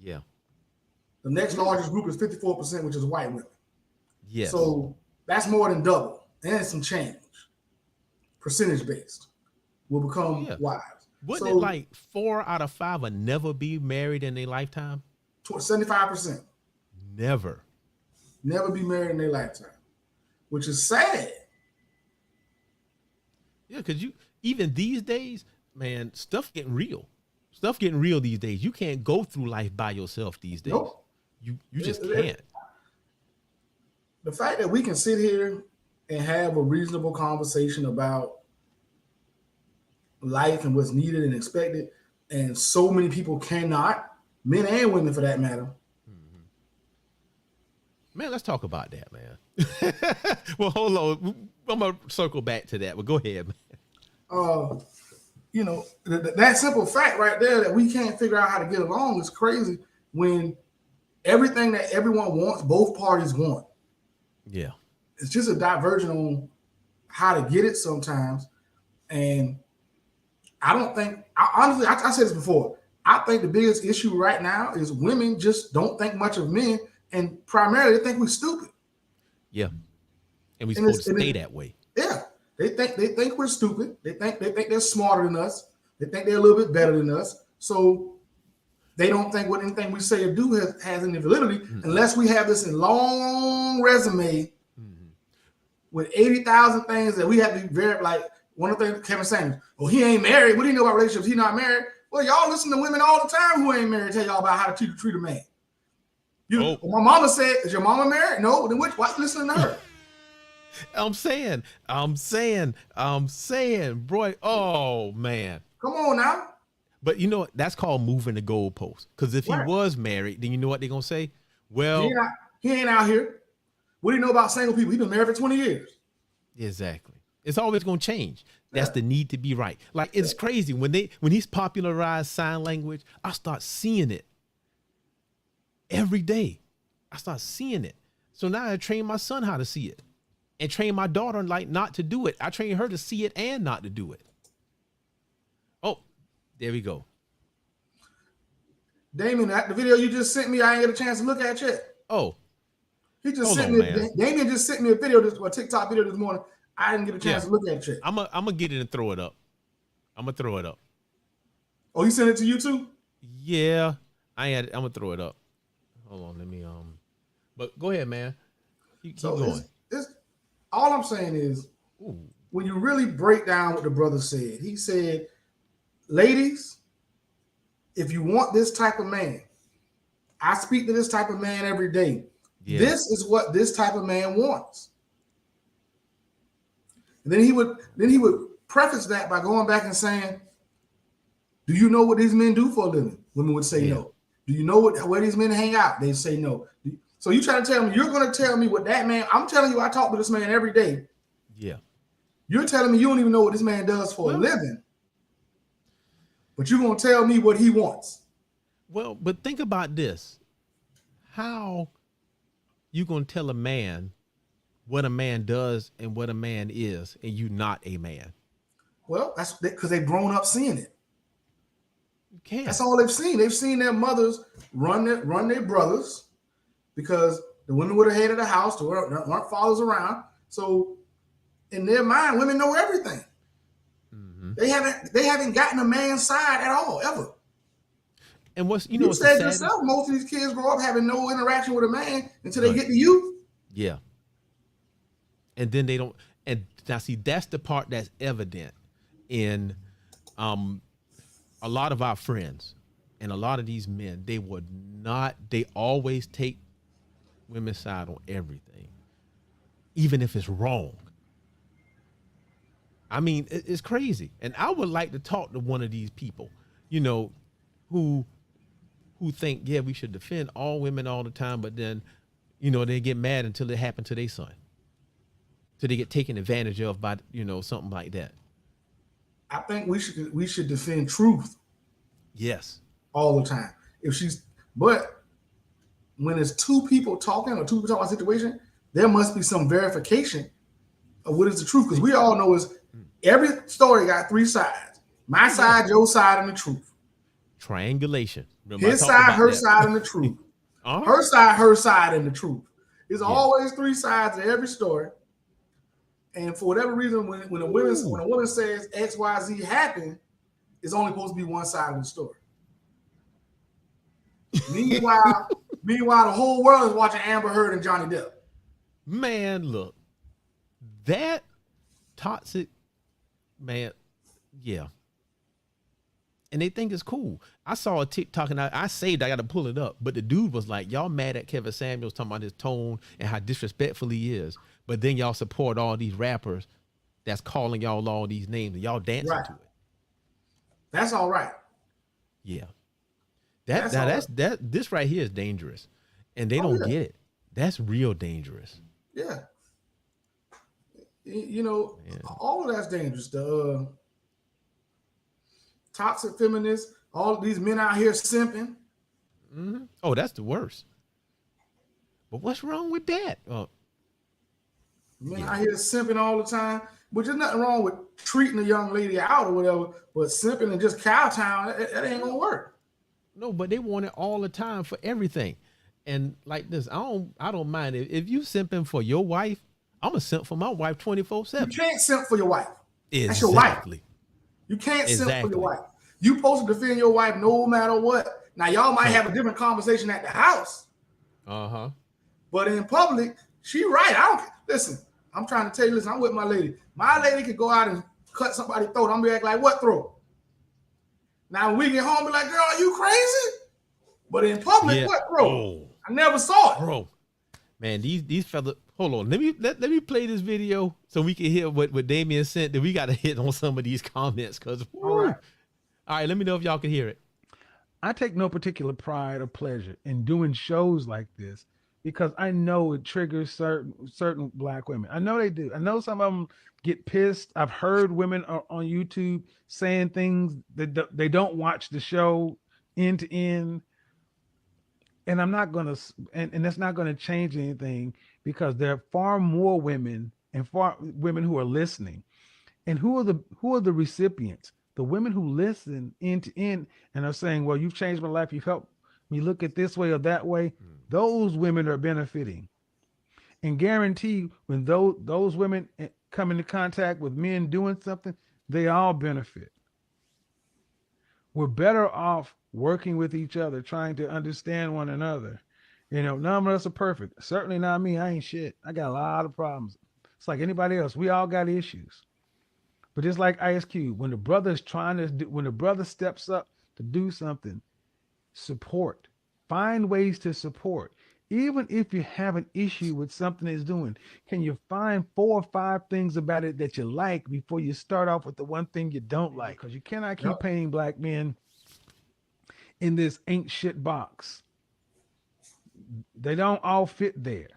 Yeah.
The next largest group is 54%, which is white women.
Yes.
So that's more than double, and some change. Percentage based will become wives.
Wouldn't it like 4 out of 5 will never be married in their lifetime?
75%.
Never
be married in their lifetime, which is sad.
Yeah, because even these days, man, stuff getting real. Stuff getting real these days. You can't go through life by yourself these days.
Nope.
You just can't.
The fact that we can sit here and have a reasonable conversation about life and what's needed and expected, and so many people cannot, men and women for that matter,
Man, let's talk about that, man. Well, hold on. I'm gonna circle back to that. But go ahead, man.
You know, that simple fact right there that we can't figure out how to get along is crazy when everything that everyone wants, both parties want.
Yeah.
It's just a diversion on how to get it sometimes. And I don't think, honestly, I said this before, I think the biggest issue right now is women just don't think much of men, and primarily they think we're stupid.
Yeah. And we're supposed to stay that way.
Yeah. They think we're stupid. They think they're smarter than us. They think they're a little bit better than us. So they don't think what anything we say or do has any validity unless we have this long resume with 80,000 things that we have to be very, like one of the things Kevin Samuels, well, he ain't married. What do you know about relationships? He not married. Well, y'all listen to women all the time who ain't married tell y'all about how to treat a man. Well, my mama said, is your mama married? No. Then why you listening to her?
I'm saying, boy. Oh man.
Come on now.
But you know what? That's called moving the goalpost. Because if he was married, then you know what they're gonna say? Well,
he ain't out here. What do you know about single people? He's been married for 20 years.
Exactly. It's always gonna change. That's the need to be right. Like it's crazy when he's popularized sign language, I start seeing it every day. I start seeing it. So now I train my son how to see it. And train my daughter like not to do it. I train her to see it and not to do it. Oh, there we go.
Damien, the video you just sent me, I ain't get a chance to look at yet.
Oh.
He just sent me Damien just sent me a video, a TikTok video this morning. I didn't get a chance to look at it yet.
I'm gonna get it and throw it up. I'm gonna throw it up.
Oh, he sent it to you too?
Yeah. I'm gonna throw it up. Hold on, let me but go ahead, man. Keep going.
All I'm saying is, when you really break down what the brother said, he said, ladies, if you want this type of man, I speak to this type of man every day. Yeah. This is what this type of man wants. And then he would preface that by going back and saying, do you know what these men do for a living? Women would say no. Do you know where these men hang out? They say no. So you try to tell me, you're going to tell me what that man, I'm telling you, I talk to this man every day.
Yeah.
You're telling me you don't even know what this man does for a living, but you're going to tell me what he wants.
Well, but think about this. How you going to tell a man what a man does and what a man is, and you not a man?
Well, that's because they've grown up seeing it.
You can't.
That's all they've seen. They've seen their mothers run their brothers, because the women were the head of the house. There weren't fathers around. So in their mind, women know everything. Mm-hmm. They haven't gotten a man's side at all, ever.
And you
said yourself, most of these kids grow up having no interaction with a man until they get to you.
Yeah. And then they don't. And now see, that's the part that's evident in a lot of our friends and a lot of these men. They always take women's side on everything, even if it's wrong. I mean, it's crazy. And I would like to talk to one of these people, who think, yeah, we should defend all women all the time, but then, they get mad until it happened to their son. So they get taken advantage of by, something like that.
I think we should defend truth.
Yes.
All the time. But when it's two people talking or two people talking about a situation, there must be some verification of what is the truth. Because we all know every story got three sides. My side, your side, and the truth.
Triangulation.
Remember, his side, her side, and the truth. Her side, and the truth. There's always three sides to every story. And for whatever reason, when a woman says X, Y, Z happened, it's only supposed to be one side of the story. Meanwhile, the whole world is watching Amber Heard and Johnny Depp.
Man, look, that toxic, man, yeah. And they think it's cool. I saw a TikTok and I saved, I got to pull it up. But the dude was like, y'all mad at Kevin Samuels talking about his tone and how disrespectful he is. But then y'all support all these rappers that's calling y'all all these names and y'all dancing to it.
That's all right.
Yeah. This right here is dangerous. And they don't get it. That's real dangerous.
Yeah. You know, all of that's dangerous. The toxic feminists, all of these men out here simping.
Mm-hmm. Oh, that's the worst. But what's wrong with that?
Men out here simping all the time, which is nothing wrong with treating a young lady out or whatever, but simping and just cowtown, that ain't gonna work.
No, but they want it all the time for everything. And like this, I don't mind if you simping for your wife. I'm a simp for my wife 24/7.
You can't simp for your wife.
Exactly.
That's your wife. You can't simp for your wife. You supposed to defend your wife no matter what. Now y'all might have a different conversation at the house. But in public, she right. I don't listen. I'm trying to tell you, listen, I'm with my lady. My lady could go out and cut somebody's throat. I'm gonna be like, what throat? Now when we get home, be like, girl, are you crazy? But in public, what throat? Oh. I never saw it.
Bro. Man, these fellas, hold on. Let me play this video so we can hear what Damien sent. That we gotta hit on some of these comments because all right, let me know if y'all can hear it.
I take no particular pride or pleasure in doing shows like this because I know it triggers certain Black women. I know they do. I know some of them get pissed. I've heard women on YouTube saying things that they don't watch the show end to end. And I'm not going to, and that's not going to change anything because there are far more women and far women who are listening. And who are the recipients? The women who listen end to end and are saying, well, you've changed my life. You've helped me look at this way or that way. Those women are benefiting. And guarantee when those women come into contact with men doing something, they all benefit. We're better off working with each other, trying to understand one another. You know, none of us are perfect. Certainly not me. I ain't shit. I got a lot of problems. It's like anybody else. We all got issues. But just like Ice Cube, when the brother steps up to do something, support. Find ways to support. Even if you have an issue with something it's doing, can you find 4 or 5 things about it that you like before you start off with the one thing you don't like? Because you cannot keep painting Black men in this ain't shit box. They don't all fit there.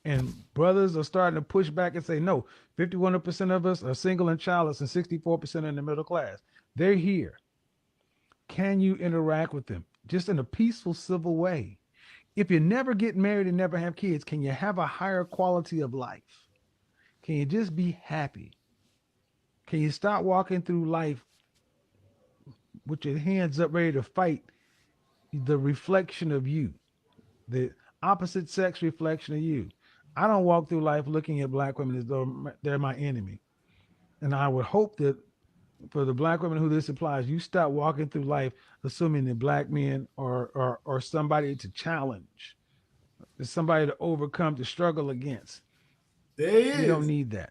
And brothers are starting to push back and say, no, 51% of us are single and childless and 64% in the middle class. They're here. Can you interact with them just in a peaceful, civil way? If you never get married and never have kids, can you have a higher quality of life? Can you just be happy? Can you stop walking through life with your hands up ready to fight the reflection of you, the opposite sex reflection of you? I don't walk through life looking at Black women as though they're my enemy. And I would hope that for the Black women who this applies, you stop walking through life assuming that Black men are somebody to challenge, somebody to overcome, to struggle against. You don't need that.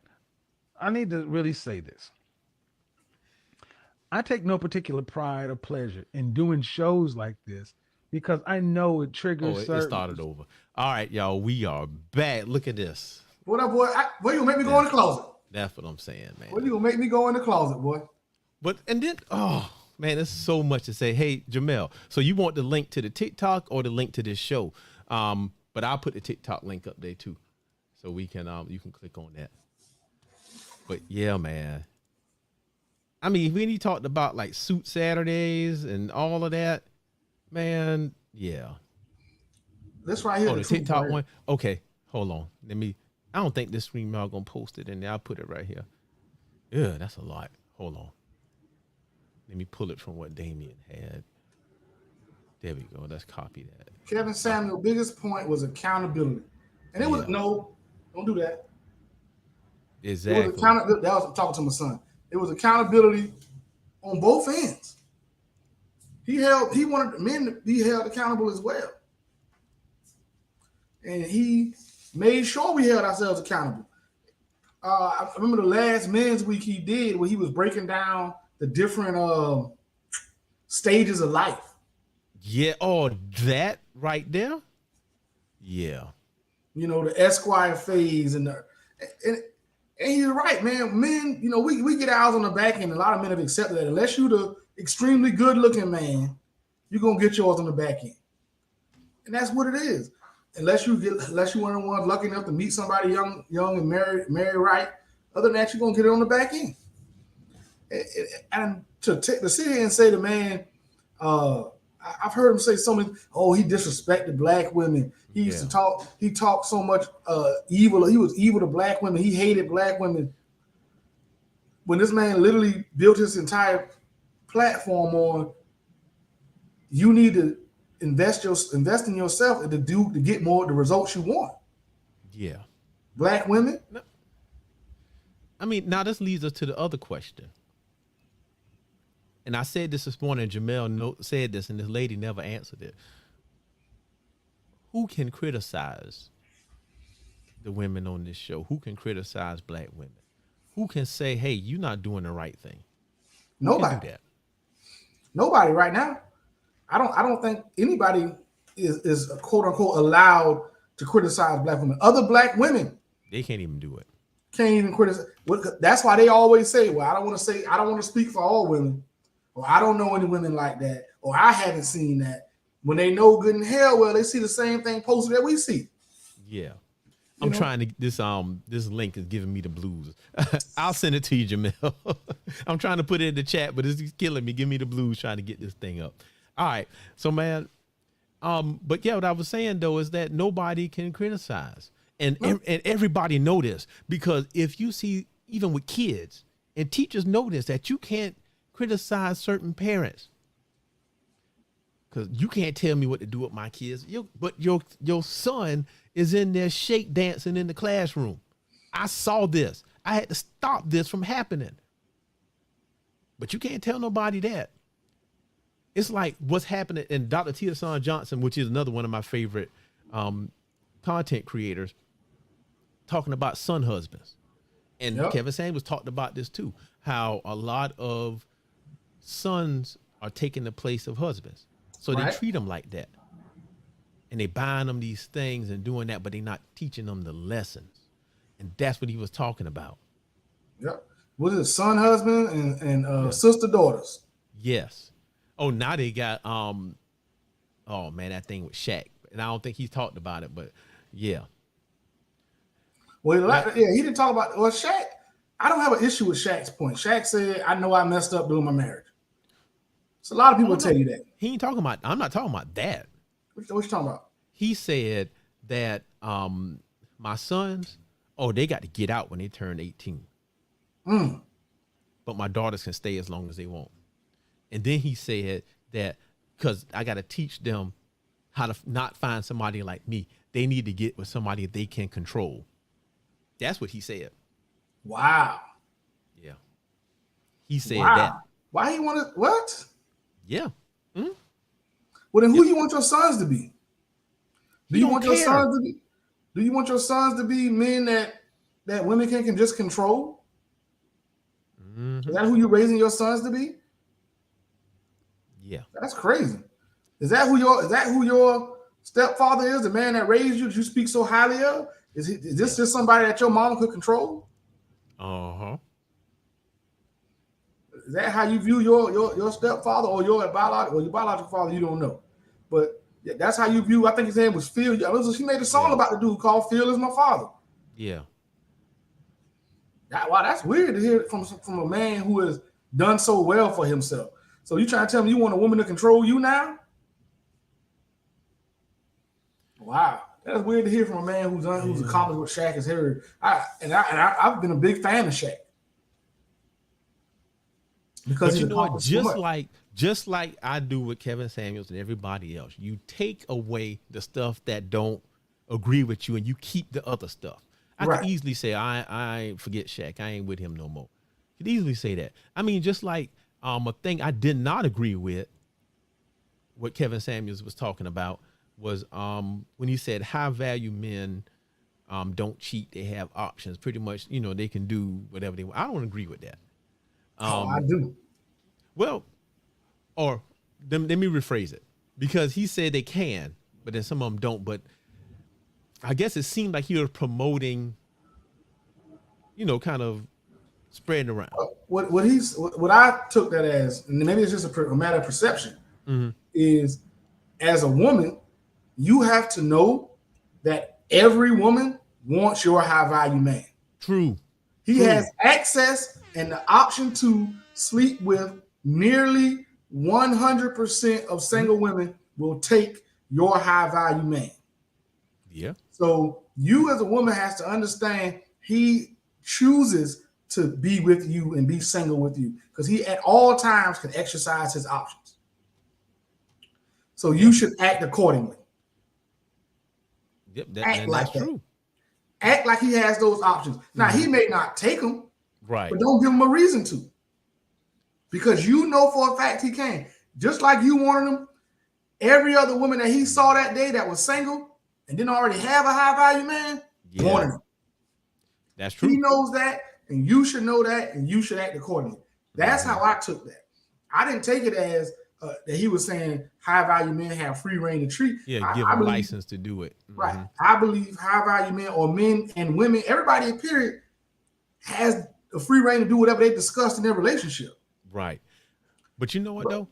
I need to really say this. I take no particular pride or pleasure in doing shows like this because I know it triggers.
It started over. All right, y'all, we are back. Look at this.
What up, boy? Boy, you gonna make me go in the closet?
That's what I'm saying, man.
Boy, you gonna make me go in the closet, boy?
But and then, oh man, there's so much to say. Hey, Jamel, so you want the link to the TikTok or the link to this show? But I'll put the TikTok link up there too, so we can you can click on that. But yeah, man. I mean, when he talked about like Suit Saturdays and all of that, man, yeah.
This right here.
Oh, the TikTok one. Okay, hold on. I don't think this stream y'all gonna post it in there. I'll put it right here. Yeah, that's a lot. Hold on. Let me pull it from what Damien had. There we go. Let's copy that.
Kevin Samuel's biggest point was accountability. And it was, no, don't do that.
Exactly.
It was that was talking to my son. It was accountability on both ends. He wanted the men to be held accountable as well. And he made sure we held ourselves accountable. I remember the last Men's Week he did where he was breaking down the different stages of life.
Yeah. Oh, that right there. Yeah.
You know, the Esquire phase and he's right, man. Men, you know, we get ours on the back end. A lot of men have accepted that. Unless you're the extremely good looking man, you're gonna get yours on the back end. And that's what it is. unless you one of the ones lucky enough to meet somebody young and marry right. Other than that, you're gonna get it on the back end. And to sit here and say the man, I've heard him say so many. Oh, he disrespected black women. He used to talk. He talked so much evil. He was evil to black women. He hated black women. When this man literally built his entire platform on, you need to invest in yourself and to get more the results you want.
Yeah.
Black women.
I mean, now this leads us to the other question. And I said this morning, Jamel said this, and this lady never answered it. Who can criticize the women on this show? Who can criticize black women? Who can say, hey, you're not doing the right thing?
Nobody.
Who can do that?
Nobody right now. I don't think anybody is quote unquote allowed to criticize black women. Other black women,
they can't even do it.
Can't even criticize. That's why they always say, well, I don't want to speak for all women, or I don't know any women like that, or I haven't seen that. When they know good and hell well, they see the same thing posted that we see.
Yeah. I'm trying to this link is giving me the blues. I'll send it to you, Jamel. I'm trying to put it in the chat, but it's killing me. Give me the blues trying to get this thing up. All right. So man, but yeah, what I was saying though is that nobody can criticize. And everybody know this, because if you see, even with kids, and teachers know this, that you can't criticize certain parents. Because you can't tell me what to do with my kids. But your son is in there shake dancing in the classroom. I saw this. I had to stop this from happening. But you can't tell nobody that. It's like what's happening in Dr. T.S. Johnson, which is another one of my favorite content creators, talking about son husbands. And Kevin Samuels talked about this too, how a lot of sons are taking the place of husbands. So they treat them like that. And they buying them these things and doing that, but they're not teaching them the lessons. And that's what he was talking about.
Yep. Was it son husband and sister daughters?
Yes. Oh, now they got oh man, that thing with Shaq. And I don't think he's talked about it, but yeah.
Well, he didn't talk about Shaq. I don't have an issue with Shaq's point. Shaq said, I know I messed up during my marriage. So a lot of people tell you that.
He ain't talking about, I'm not talking about that.
What you talking about?
He said that my sons, they got to get out when they turn 18. But my daughters can stay as long as they want. And then he said that because I got to teach them how to not find somebody like me. They need to get with somebody they can control. That's what he said.
Wow.
Yeah. He said that.
Why he want to, what?
Yeah. Mm-hmm.
Well, then who you want your sons to be? Do you want your sons to be men that women can just control? Mm-hmm. Is that who you're raising your sons to be?
Yeah.
That's crazy. Is that who your stepfather is? The man that raised you that you speak so highly of? Is this just somebody that your mom could control?
Uh-huh.
Is that how you view your stepfather or your biological father? You don't know, but that's how you view. I think his name was Phil. She made a song about the dude called "Phil Is My Father."
Yeah.
That's weird to hear from a man who has done so well for himself. So you trying to tell me you want a woman to control you now? Wow, that's weird to hear from a man who's accomplished what Shaq has heard. I've been a big fan of Shaq. Because
but you know what? Just like I do with Kevin Samuels and everybody else, you take away the stuff that don't agree with you and you keep the other stuff. I could easily say, I forget Shaq. I ain't with him no more. You could easily say that. I mean, just like a thing I did not agree with, what Kevin Samuels was talking about was when he said high value men don't cheat. They have options. Pretty much, they can do whatever they want. I don't agree with that.
I do.
Well, or let me rephrase it, because he said they can, but then some of them don't. But I guess it seemed like he was promoting, kind of spreading around.
What I took that as, and maybe it's just a matter of perception, is as a woman, you have to know that every woman wants your high value man.
True.
He has access and the option to sleep with nearly 100% of single women will take your high value man.
Yeah.
So you as a woman has to understand he chooses to be with you and be single with you because he at all times can exercise his options. So you should act accordingly.
Yep,
that's
true.
Act like he has those options. Now, he may not take them,
right?
But don't give him a reason to. Because you know for a fact he can. Just like you wanted him, every other woman that he saw that day that was single and didn't already have a high value man, wanted him.
That's true.
He knows that, and you should know that, and you should act accordingly. That's how I took that. I didn't take it as that he was saying high value men have free reign to treat.
Yeah, give them license to do it.
Right. I believe high value men or men and women, everybody in period, has the free reign to do whatever they discussed in their relationship.
Right. But you know what, though?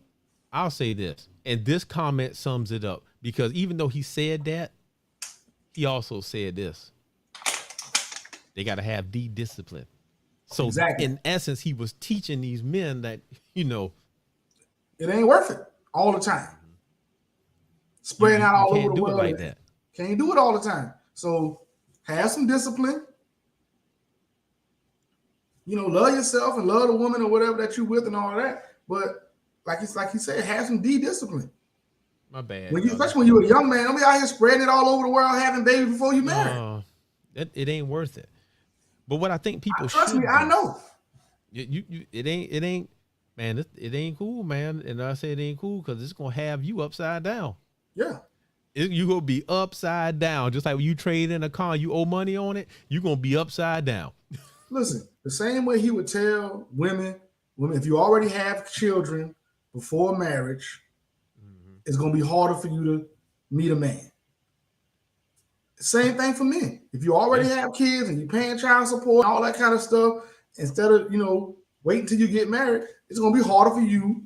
I'll say this, and this comment sums it up, because even though he said that, he also said this. They got to have the discipline. So in essence, he was teaching these men that, you know,
it ain't worth it all the time. Spreading out all over the world.
Like that.
Can't do it all the time. So have some discipline. You know, love yourself and love the woman or whatever that you're with and all that. But like he said, have some discipline.
My bad.
Especially when you're a young man, don't be out here spreading it all over the world, having babies before you marry.
It ain't worth it. But what I think people
trust me, I know.
It ain't, man. It ain't cool, man. And I say it ain't cool because it's gonna have you upside down.
Yeah.
You gonna be upside down, just like when you trade in a car, you owe money on it. You gonna be upside down.
Listen, the same way he would tell women, if you already have children before marriage, it's gonna be harder for you to meet a man. Same thing for men. If you already have kids and you're paying child support, all that kind of stuff, instead of, waiting till you get married, it's going to be harder for you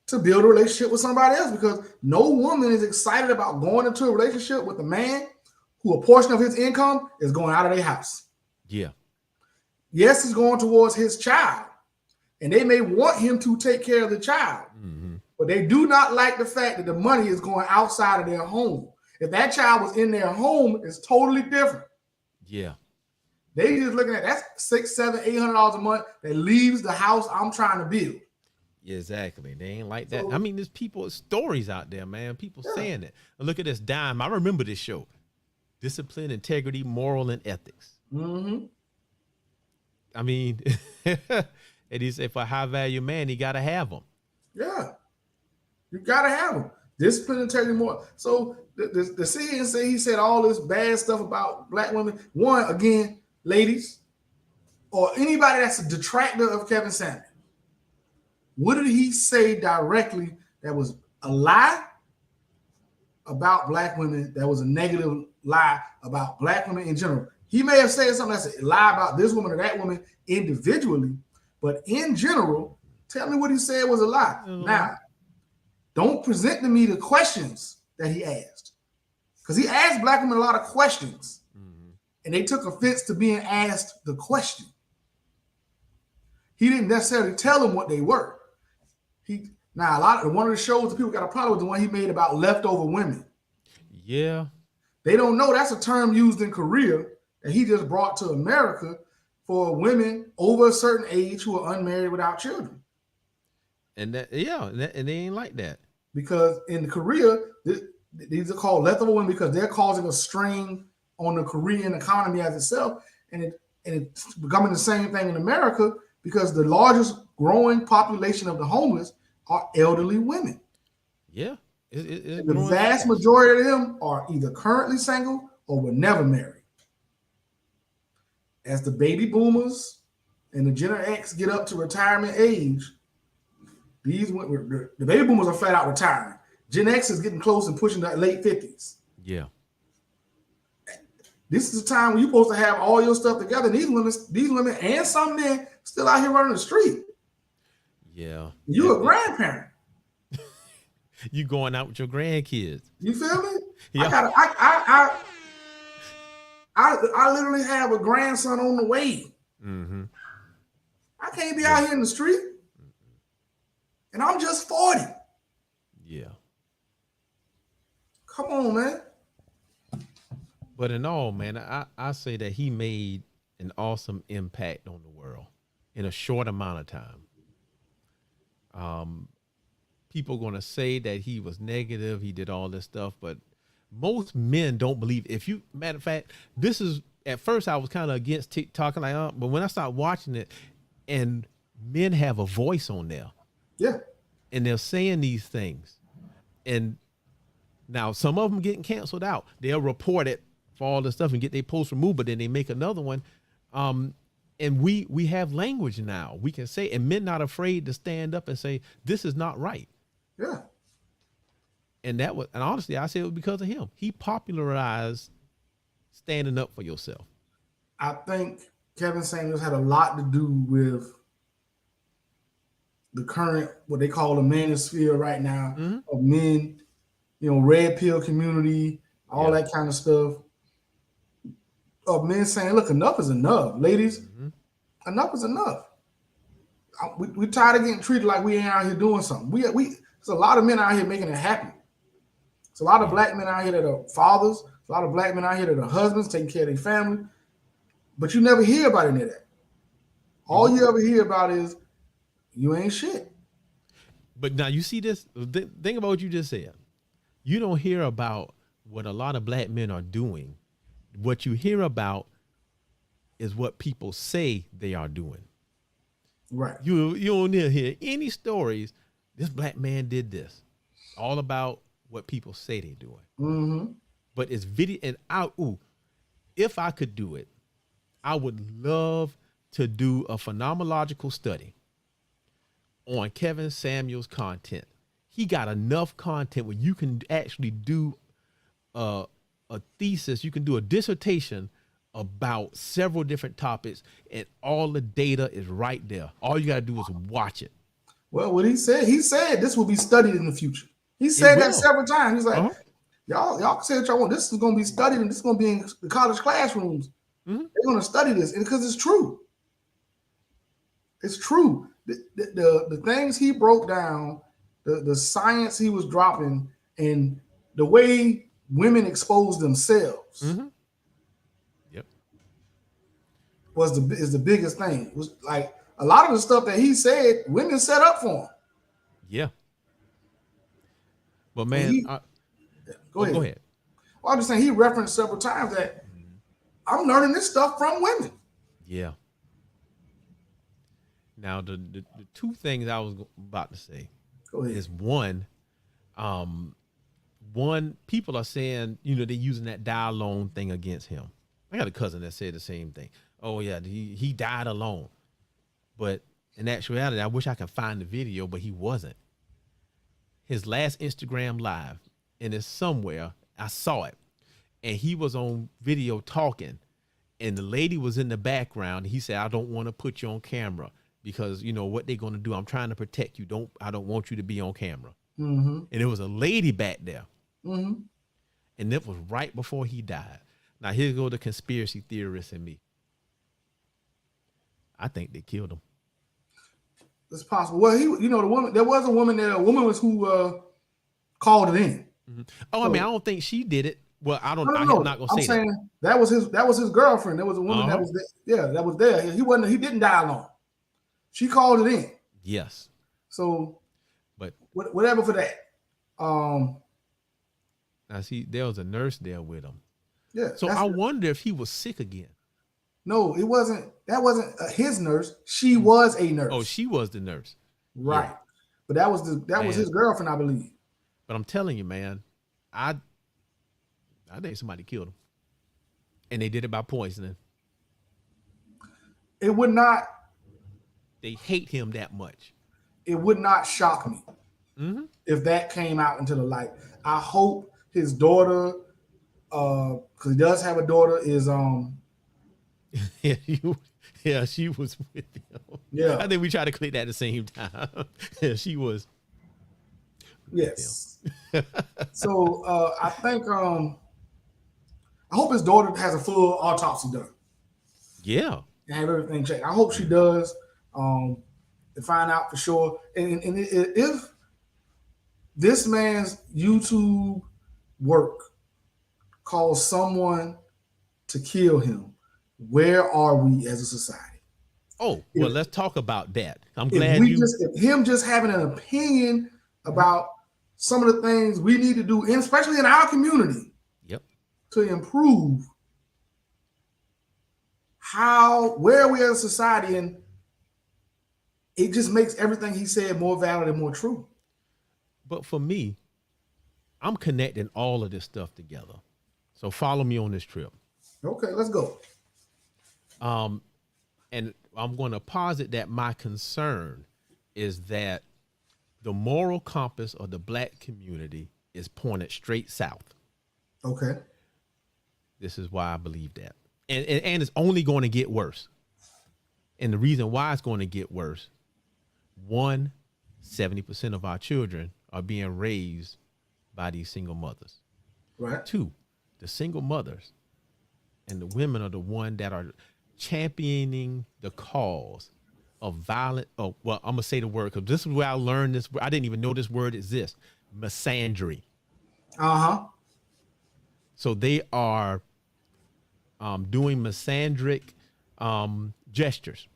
to build a relationship with somebody else, because no woman is excited about going into a relationship with a man who a portion of his income is going out of their house.
Yeah.
Yes, it's going towards his child, and they may want him to take care of the child, but they do not like the fact that the money is going outside of their home. If that child was in their home, it's totally different.
Yeah.
They just looking at that's $600, $700, $800 a month that leaves the house I'm trying to build.
Yeah, exactly. They ain't like that. I mean, there's stories out there, man. People saying it. Look at this dime. I remember this show. Discipline, integrity, moral, and ethics. I mean, and he said for a high value man, he got to have them.
Yeah. You got to have them. Discipline, integrity, moral. So the CNN say he said all this bad stuff about black women. One, again, ladies, or anybody that's a detractor of Kevin Samuels, what did he say directly that was a lie about black women, that was a negative lie about black women in general? He may have said something that's a lie about this woman or that woman individually, but in general, tell me what he said was a lie. Now, don't present to me the questions that he asked, because he asked black women a lot of questions, and they took offense to being asked the question. He didn't necessarily tell them what they were. One of the shows that people got a problem with, the one he made about leftover women.
Yeah.
They don't know that's a term used in Korea that he just brought to America for women over a certain age who are unmarried without children.
And and they ain't like that. Because
in Korea, these are called leftover women because they're causing a strain on the Korean economy as itself. And it's becoming the same thing in America because the largest growing population of the homeless are elderly women.
Yeah.
The vast majority of them are either currently single or were never married. As the baby boomers and the Gen X get up to retirement age, the baby boomers are flat out retiring. Gen X is getting close and pushing the late 50s.
Yeah.
This is the time when you're supposed to have all your stuff together. These women and some men still out here running the street.
Yeah.
You're a grandparent.
You going out with your grandkids.
You feel me?
Yeah.
I literally have a grandson on the way.
Mm-hmm.
I can't be out here in the street. And I'm just 40.
Yeah.
Come on, man.
But in all, man, I say that he made an awesome impact on the world in a short amount of time. People going to say that he was negative, he did all this stuff, but most men don't believe. If you, matter of fact, this is, at first I was kind of against TikTok, like, but when I started watching it, and men have a voice on there.
Yeah.
And they're saying these things. And now some of them getting canceled out. They'll report it for all this stuff and get their post removed, but then they make another one. And we have language now. We can say, and men not afraid to stand up and say, this is not right.
Yeah.
And honestly, I say it was because of him. He popularized standing up for yourself.
I think Kevin Samuels had a lot to do with the current, what they call the manosphere right now, of men, red pill community, all that kind of stuff. Of men saying, look, enough is enough. Ladies, enough is enough. We tired of getting treated like we ain't out here doing something. There's a lot of men out here making it happen. There's a lot of black men out here that are fathers. A lot of black men out here that are husbands, taking care of their family. But you never hear about any of that. All you ever hear about is, you ain't shit.
But now you see this, think about what you just said. You don't hear about what a lot of black men are doing. What you hear about is what people say they are doing.
Right.
You don't hear any stories. This black man did this. All about what people say they're doing.
Mm-hmm.
But it's video, and if I could do it, I would love to do a phenomenological study on Kevin Samuels' content. He got enough content where you can actually do a thesis, you can do a dissertation about several different topics, and all the data is right there. All you got to do is watch it.
Well, what he said this will be studied in the future. He said that several times. He's like, y'all can say what y'all want. This is going to be studied, and this is going to be in the college classrooms. They're going to study this, and because it's true. It's true. The things he broke down, the science he was dropping, and the way women expose themselves is the biggest thing. It was like a lot of the stuff that he said, women set up for him.
Yeah. But man,
go ahead. Well, I'm just saying he referenced several times that I'm learning this stuff from women.
Yeah. Now the two things I was about to say is one, people are saying, they're using that die alone thing against him. I got a cousin that said the same thing. Oh yeah, he died alone. But in actuality, I wish I could find the video, but he wasn't. His last Instagram live, and it's somewhere, I saw it, and he was on video talking, and the lady was in the background. He said, I don't want to put you on camera because what they're going to do. I'm trying to protect you. I don't want you to be on camera. And there was a lady back there. And that was right before he died. Now here go the conspiracy theorists in me. I think they killed him.
It's possible. Well, the woman. There was a woman there. A woman was who called it in.
Oh, so, I don't think she did it. Well, I don't. I'm not gonna say that. I'm saying
that was his girlfriend. There was a woman that was there. Yeah, that was there. He didn't die alone. She called it in.
Yes.
So,
but
whatever for that.
Now see, there was a nurse there with him.
Yeah.
So I wonder if he was sick again.
No, it wasn't. That wasn't his nurse. She was a nurse.
Oh, she was the nurse.
Right. Yeah. But that was his girlfriend, I believe.
But I'm telling you, man, I think somebody killed him, and they did it by poisoning.
It would not.
They hate him that much.
It would not shock me if that came out into the light. I hope his daughter, because he does have a daughter, is
Yeah, she was with him.
Yeah,
I think we tried to click that at the same time. Yeah, she was
Yes. So I think I hope his daughter has a full autopsy done.
Yeah.
And have everything checked. I hope she does. To find out for sure. And if this man's YouTube work caused someone to kill him, where are we as a society?
Oh, well, let's talk about that. I'm glad
if him just having an opinion about some of the things we need to do, especially in our community, to improve where we as a society, and it just makes everything he said more valid and more true.
But for me, I'm connecting all of this stuff together. So follow me on this trip.
Okay, let's go.
And I'm going to posit that my concern is that the moral compass of the black community is pointed straight south.
Okay.
This is why I believe that. And it's only going to get worse. And the reason why it's going to get worse, 70% of our children are being raised by these single mothers.
Right.
2, the single mothers and the women are the one that are championing the cause of violent. Oh, well, I'm gonna say the word because this is where I learned this. I didn't even know this word exists. Misandry. So they are doing misandric gestures,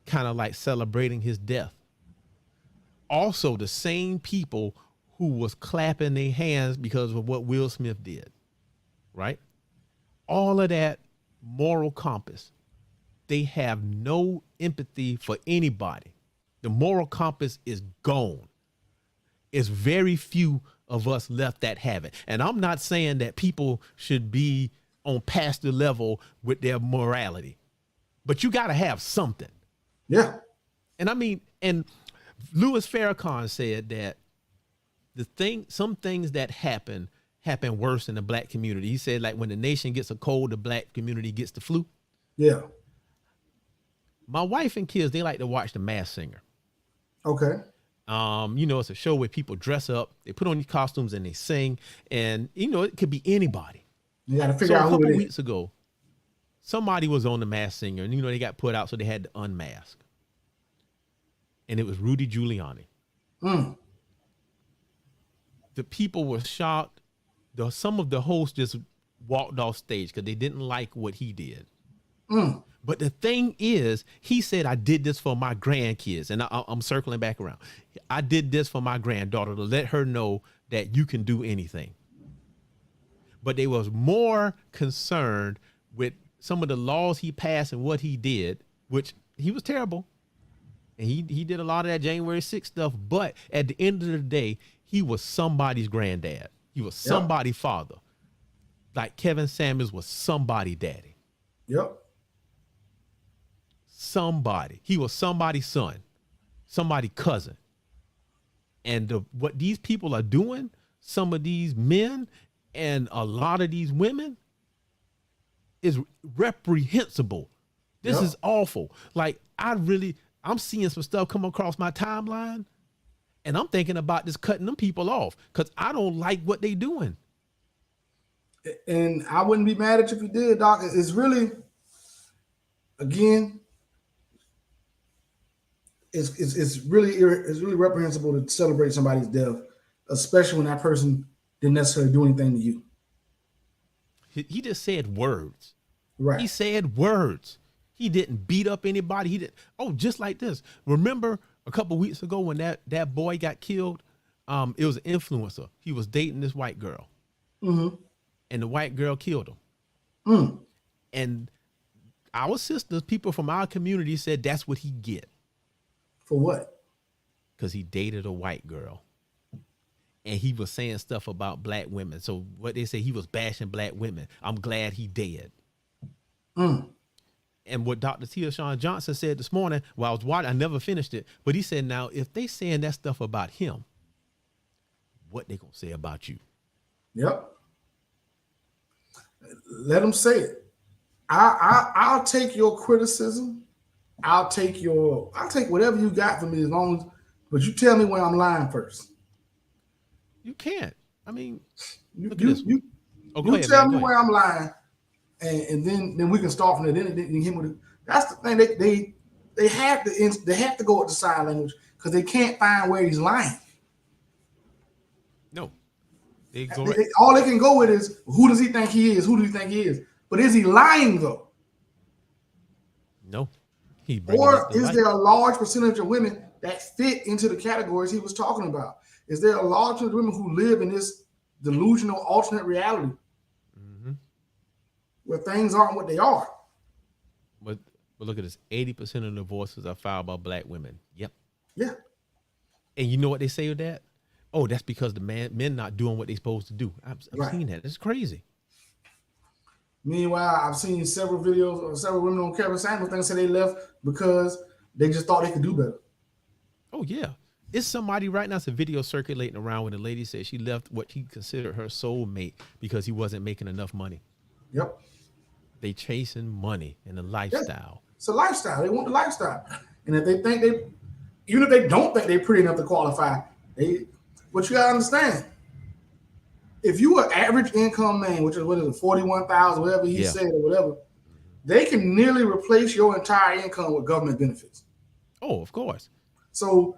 kind of like celebrating his death. Also, the same people who was clapping their hands because of what Will Smith did, right? All of that moral compass, they have no empathy for anybody. The moral compass is gone. It's very few of us left that have it. And I'm not saying that people should be on pastor level with their morality, but you got to have something.
Yeah.
And I mean, and Louis Farrakhan said that some things that happen worse in the black community. He said, like, when the nation gets a cold, the black community gets the flu.
Yeah.
My wife and kids, they like to watch The Masked Singer.
Okay.
It's a show where people dress up, they put on these costumes and they sing, and it could be anybody.
You got to figure out
who it is.
A couple
weeks ago, somebody was on The Masked Singer, and they got put out, so they had to unmask. And it was Rudy Giuliani. The people were shocked. Some of the hosts just walked off stage because they didn't like what he did. But the thing is, he said, I did this for my grandkids. And I'm circling back around. I did this for my granddaughter to let her know that you can do anything. But they was more concerned with some of the laws he passed and what he did, which he was terrible. And he did a lot of that January 6th stuff. But at the end of the day, he was somebody's granddad. He was somebody's father. Like Kevin Samuels was somebody's daddy.
Yep.
Somebody. He was somebody's son, somebody's cousin. And what these people are doing, some of these men and a lot of these women, is reprehensible. This is awful. Like, I'm seeing some stuff come across my timeline, and I'm thinking about just cutting them people off because I don't like what they doing.
And I wouldn't be mad at you if you did, Doc. It's really, again, it's really reprehensible to celebrate somebody's death, especially when that person didn't necessarily do anything to you.
He just said words.
Right.
He said words. He didn't beat up anybody. He didn't. Oh, just like this. Remember a couple of weeks ago when that boy got killed? It was an influencer. He was dating this white girl.
Mm-hmm.
And the white girl killed him. And our sisters, people from our community, said that's what he get.
For what?
Because he dated a white girl. And he was saying stuff about black women. So what they say, he was bashing black women. I'm glad he dead. And what Dr. Tia Sean Johnson said this morning, while I was watching, I never finished it, but he said, now, if they saying that stuff about him, what they gonna say about you?
Yep. Let them say it. I'll take your criticism. I'll take whatever you got for me, but you tell me when I'm lying first.
You can't. I mean,
You
look at this. Oh, go
you
ahead,
tell
man.
me
Go
where
ahead.
I'm lying, and then we can start from there. Then him with that's the thing. They have to go with the sign language because they can't find where he's lying.
No, they go right.
All they can go with is who does he think he is? Who do you think he is? But is he lying though?
No, he's bringing it
Or
to
is
light.
there a large percentage of women that fit into the categories he was talking about? Is there a large percentage of women who live in this delusional alternate reality where things aren't what they are?
But look at this. 80% of divorces are filed by black women. Yep.
Yeah.
And you know what they say with that? Oh, that's because the men not doing what they're supposed to do. I've
Right.
seen that. It's crazy.
Meanwhile, I've seen several videos of several women on Kevin Samuels things say they left because they just thought they could do better.
Oh, yeah. It's somebody right now, it's a video circulating around where the lady said she left what he considered her soulmate because he wasn't making enough money.
Yep.
They chasing money and the lifestyle.
Yeah. It's a lifestyle. They want the lifestyle. And if they think even if they don't think they're pretty enough to qualify, but you gotta understand, if you are average income man, which is what is it, 41,000, whatever he said or whatever, they can nearly replace your entire income with government benefits.
Oh, of course.
So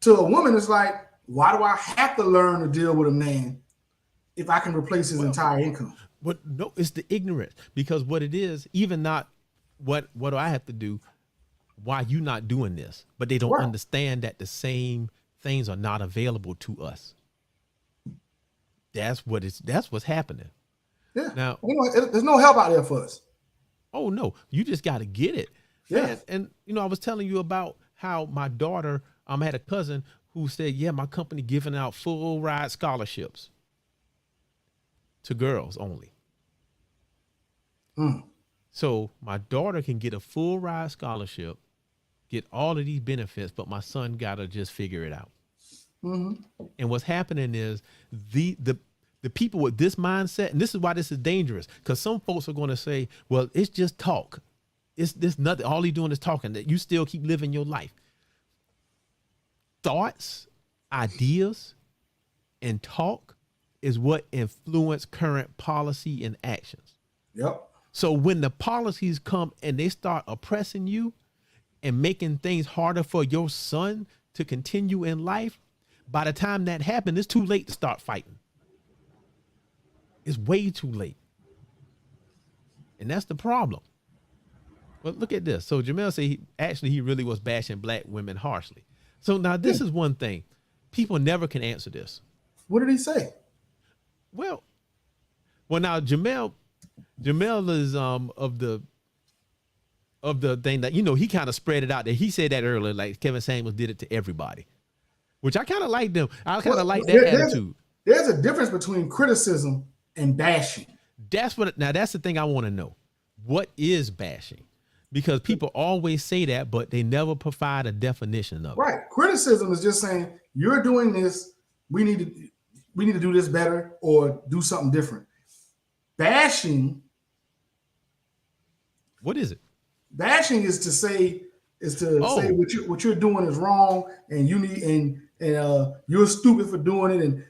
to a woman, it's like, why do I have to learn to deal with a man if I can replace his entire income?
But no, it's the ignorance, because what it is, even not what do I have to do? Why you not doing this? But they don't understand that the same things are not available to us. That's what's happening.
Yeah.
Now,
there's no help out there for us.
Oh no, you just got to get it.
Yeah.
And I was telling you about how my daughter, had a cousin who said, yeah, my company giving out full ride scholarships to girls only. So my daughter can get a full ride scholarship, get all of these benefits, but my son got to just figure it out. And what's happening is the people with this mindset, and this is why this is dangerous, because some folks are going to say, well, it's just talk. It's this nothing. All he's doing is talking, that you still keep living your life. Thoughts, ideas, and talk is what influence current policy and actions.
Yep.
So when the policies come and they start oppressing you and making things harder for your son to continue in life, by the time that happens, it's too late to start fighting. It's way too late. And that's the problem. But look at this. So Jamel said he really was bashing black women harshly. So now this is one thing. People never can answer this.
What did he say?
Well now Jamel is of the thing that, he kind of spread it out there. He said that earlier, like Kevin Samuels did it to everybody, which I kind of like them. I kind of like that attitude.
There's a difference between criticism and bashing.
That's the thing I want to know. What is bashing? Because people always say that, but they never provide a definition of it.
Right. Criticism is just saying, you're doing this, we need to do this better or do something different. Bashing.
What is it?
Bashing is to say say what you're doing is wrong, and you need and you're stupid for doing it, and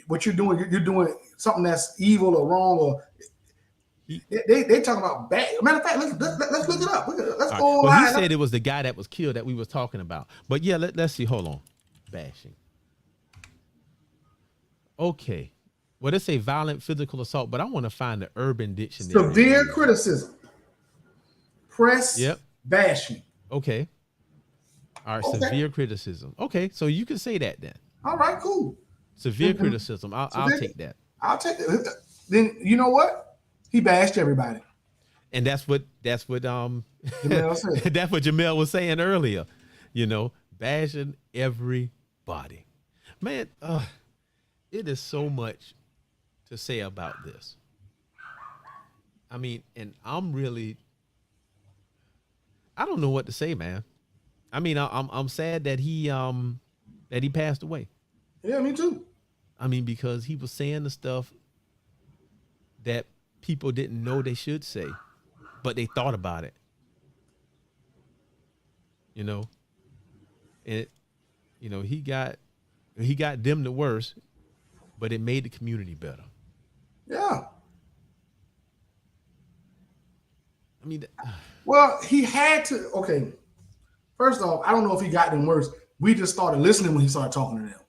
what you're doing something that's evil or wrong, or they talk about bad. Matter of fact, let's look it up. Let's go online.
Well, he said it was the guy that was killed that we was talking about. But yeah, let's see. Hold on. Bashing. Okay. Well, let's say violent physical assault, but I want to find the Urban Dictionary.
Severe criticism. Press.
Yep.
Bashing.
Okay. All right. Okay. Severe criticism. Okay. So you can say that then.
All right. Cool.
Severe criticism. I'll take that.
I'll take it. Then you know what? He bashed everybody.
And that's what
Jamel said.
That's what Jamel was saying earlier. Bashing everybody. Man, it is so much to say about this. I mean, and I don't know what to say, man. I mean, I'm sad that he passed away.
Yeah, me too.
I mean, because he was saying the stuff that people didn't know they should say, but they thought about it. And he got He got them the worst, but it made the community better.
Yeah.
I mean,
well, he had to. Okay, first off, I don't know if he got them worse. We just started listening when he started talking to them.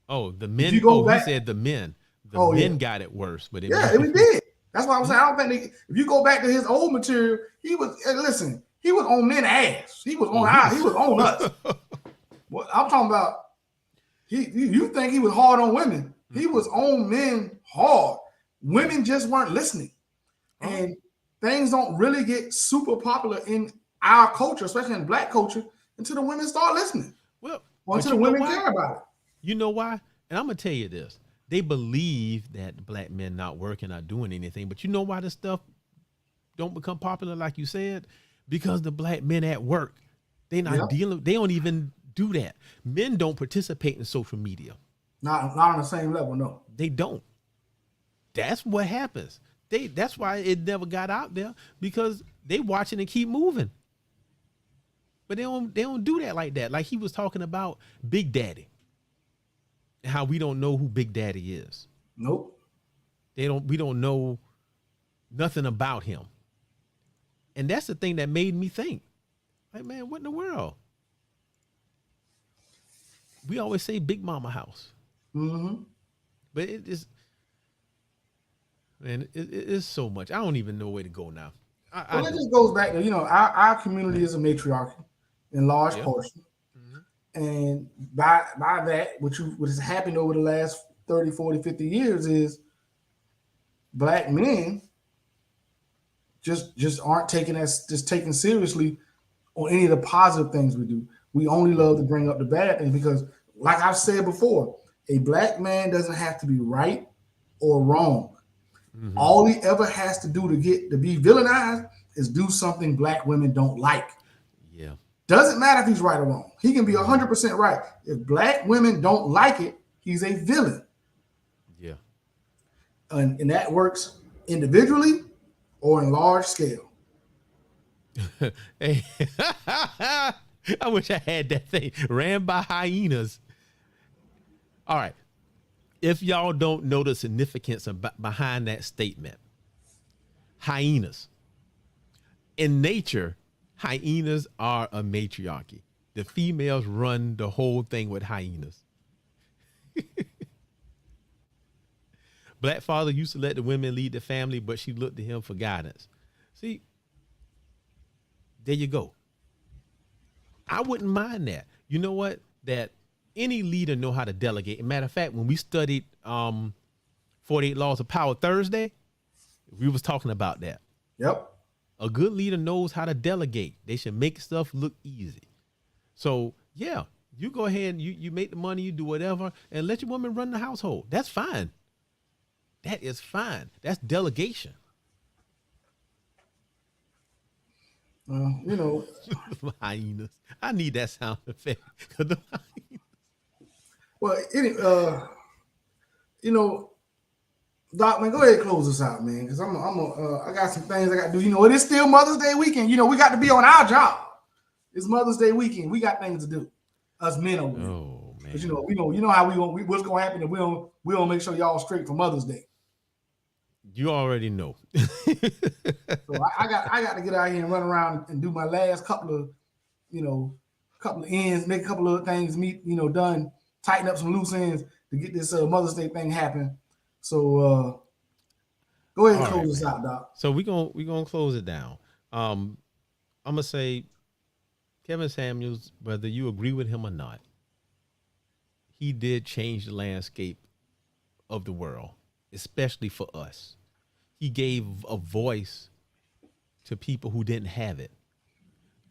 Oh, the men. He said the men. The men got it worse, but
we did. That's why I'm saying I don't think if you go back to his old material, he was listen. He was on men ass. He was on He was on us. What I'm talking about. You think he was hard on women? He was on men hard. Women just weren't listening, and things don't really get super popular in our culture, especially in Black culture, until the women start listening.
Well,
until the women care about it.
You know why? And I'm gonna tell you this: they believe that Black men not working, not doing anything. But you know why this stuff don't become popular, like you said? Because the Black men at work, they not dealing. They don't even do that. Men don't participate in social media.
Not on the same level, no.
They don't. That's what happens. That's why it never got out there, because they watching and keep moving. But they don't do that like that. Like he was talking about Big Daddy. And how we don't know who Big Daddy is.
Nope.
We don't know nothing about him. And that's the thing that made me think, like, man, what in the world? We always say Big Mama house.
Mm-hmm.
But it is, man, it is so much. I don't even know where to go now.
It just goes back to, our community is a matriarchy in large portion. Mm-hmm. And by that, what has happened over the last 30, 40, 50 years is Black men just aren't taken seriously on any of the positive things we do. We only love to bring up the bad things because, like I've said before, a Black man doesn't have to be right or wrong. Mm-hmm. All he ever has to do to be villainized is do something Black women don't like.
Yeah.
Doesn't matter if he's right or wrong. He can be 100% right. If Black women don't like it, he's a villain.
Yeah.
And that works individually or in large scale.
Hey, I wish I had that thing. Ran by hyenas. All right. If y'all don't know the significance behind that statement, hyenas. In nature, hyenas are a matriarchy. The females run the whole thing with hyenas. Black father used to let the women lead the family, but she looked to him for guidance. See, there you go. I wouldn't mind that. You know what? That any leader know how to delegate. Matter of fact, when we studied 48 Laws of Power Thursday, we was talking about that.
Yep.
A good leader knows how to delegate. They should make stuff look easy. So, yeah, you go ahead and you make the money, you do whatever, and let your woman run the household. That's fine. That is fine. That's delegation. Hyenas. I need that sound effect.
Well, Doc, man, go ahead and close us out, man, because I got some things I got to do. It is still Mother's Day weekend. We got to be on our job. It's Mother's Day weekend. We got things to do. Us men over there.
Oh man.
But you know how what's gonna happen if we don't make sure y'all straight for Mother's Day.
You already know.
So I got to get out here and run around and do my last couple of ends, make a couple of things done, tighten up some loose ends to get this Mother's Day thing happen. So go ahead and close this out, Doc.
So we're gonna close it down. I'm gonna say Kevin Samuels, whether you agree with him or not, he did change the landscape of the world, especially for us. He gave a voice to people who didn't have it.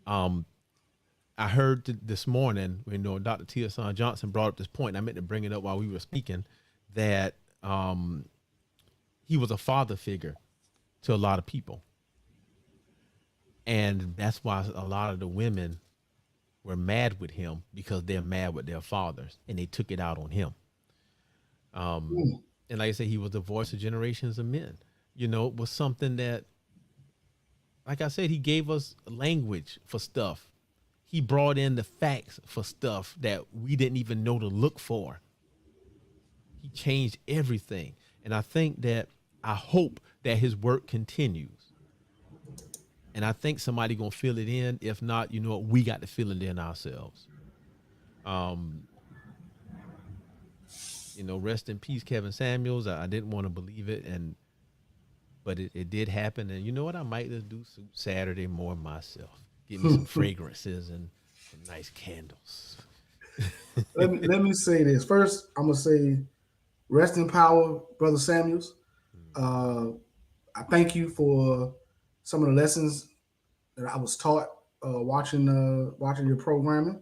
I heard this morning, Dr. Tia Johnson brought up this point, and I meant to bring it up while we were speaking, that he was a father figure to a lot of people. And that's why a lot of the women were mad with him, because they're mad with their fathers and they took it out on him. And like I said, he was the voice of generations of men. It was something that, like I said, he gave us language for stuff. He brought in the facts for stuff that we didn't even know to look for. he changed everything. And I hope that his work continues. And I think somebody gonna fill it in. If not, you know what, we got to fill it in ourselves. Rest in peace, Kevin Samuels. I didn't want to believe it, but it did happen. And you know what? I might just do Saturday more myself. Get me some fragrances and some nice candles.
let me say this. First, I'm gonna say, rest in power, Brother Samuels. I thank you for some of the lessons that I was taught watching your programming.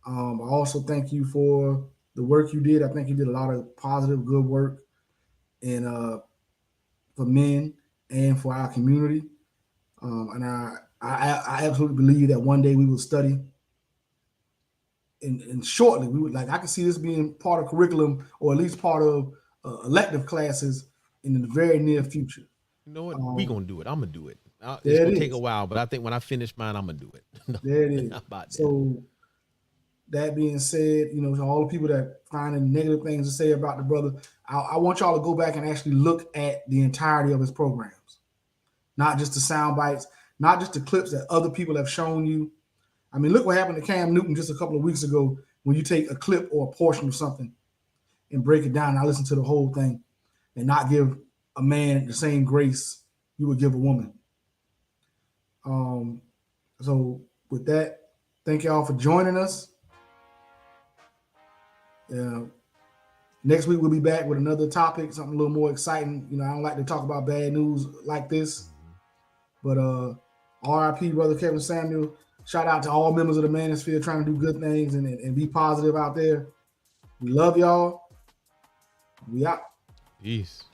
I also thank you for the work you did. I think you did a lot of positive, good work and for men and for our community. And I absolutely believe that one day we will study. And shortly, we would I can see this being part of curriculum, or at least part of elective classes in the very near future.
You know what? We're going to do it. I'm going to do it. It's going to take a while, but I think when I finish mine, I'm going to do it.
There it is.
About that.
So that being said, all the people that finding negative things to say about the brother, I want y'all to go back and actually look at the entirety of his programs, not just the sound bites, not just the clips that other people have shown you. I mean, look what happened to Cam Newton just a couple of weeks ago when you take a clip or a portion of something and break it down. I listen to the whole thing and not give a man the same grace you would give a woman. So with that, thank y'all for joining us. Next week we'll be back with another topic, something a little more exciting. I don't like to talk about bad news like this, but R.I.P. Brother Kevin Samuel. Shout out to all members of the Manosphere trying to do good things and be positive out there. We love y'all. We out.
Peace.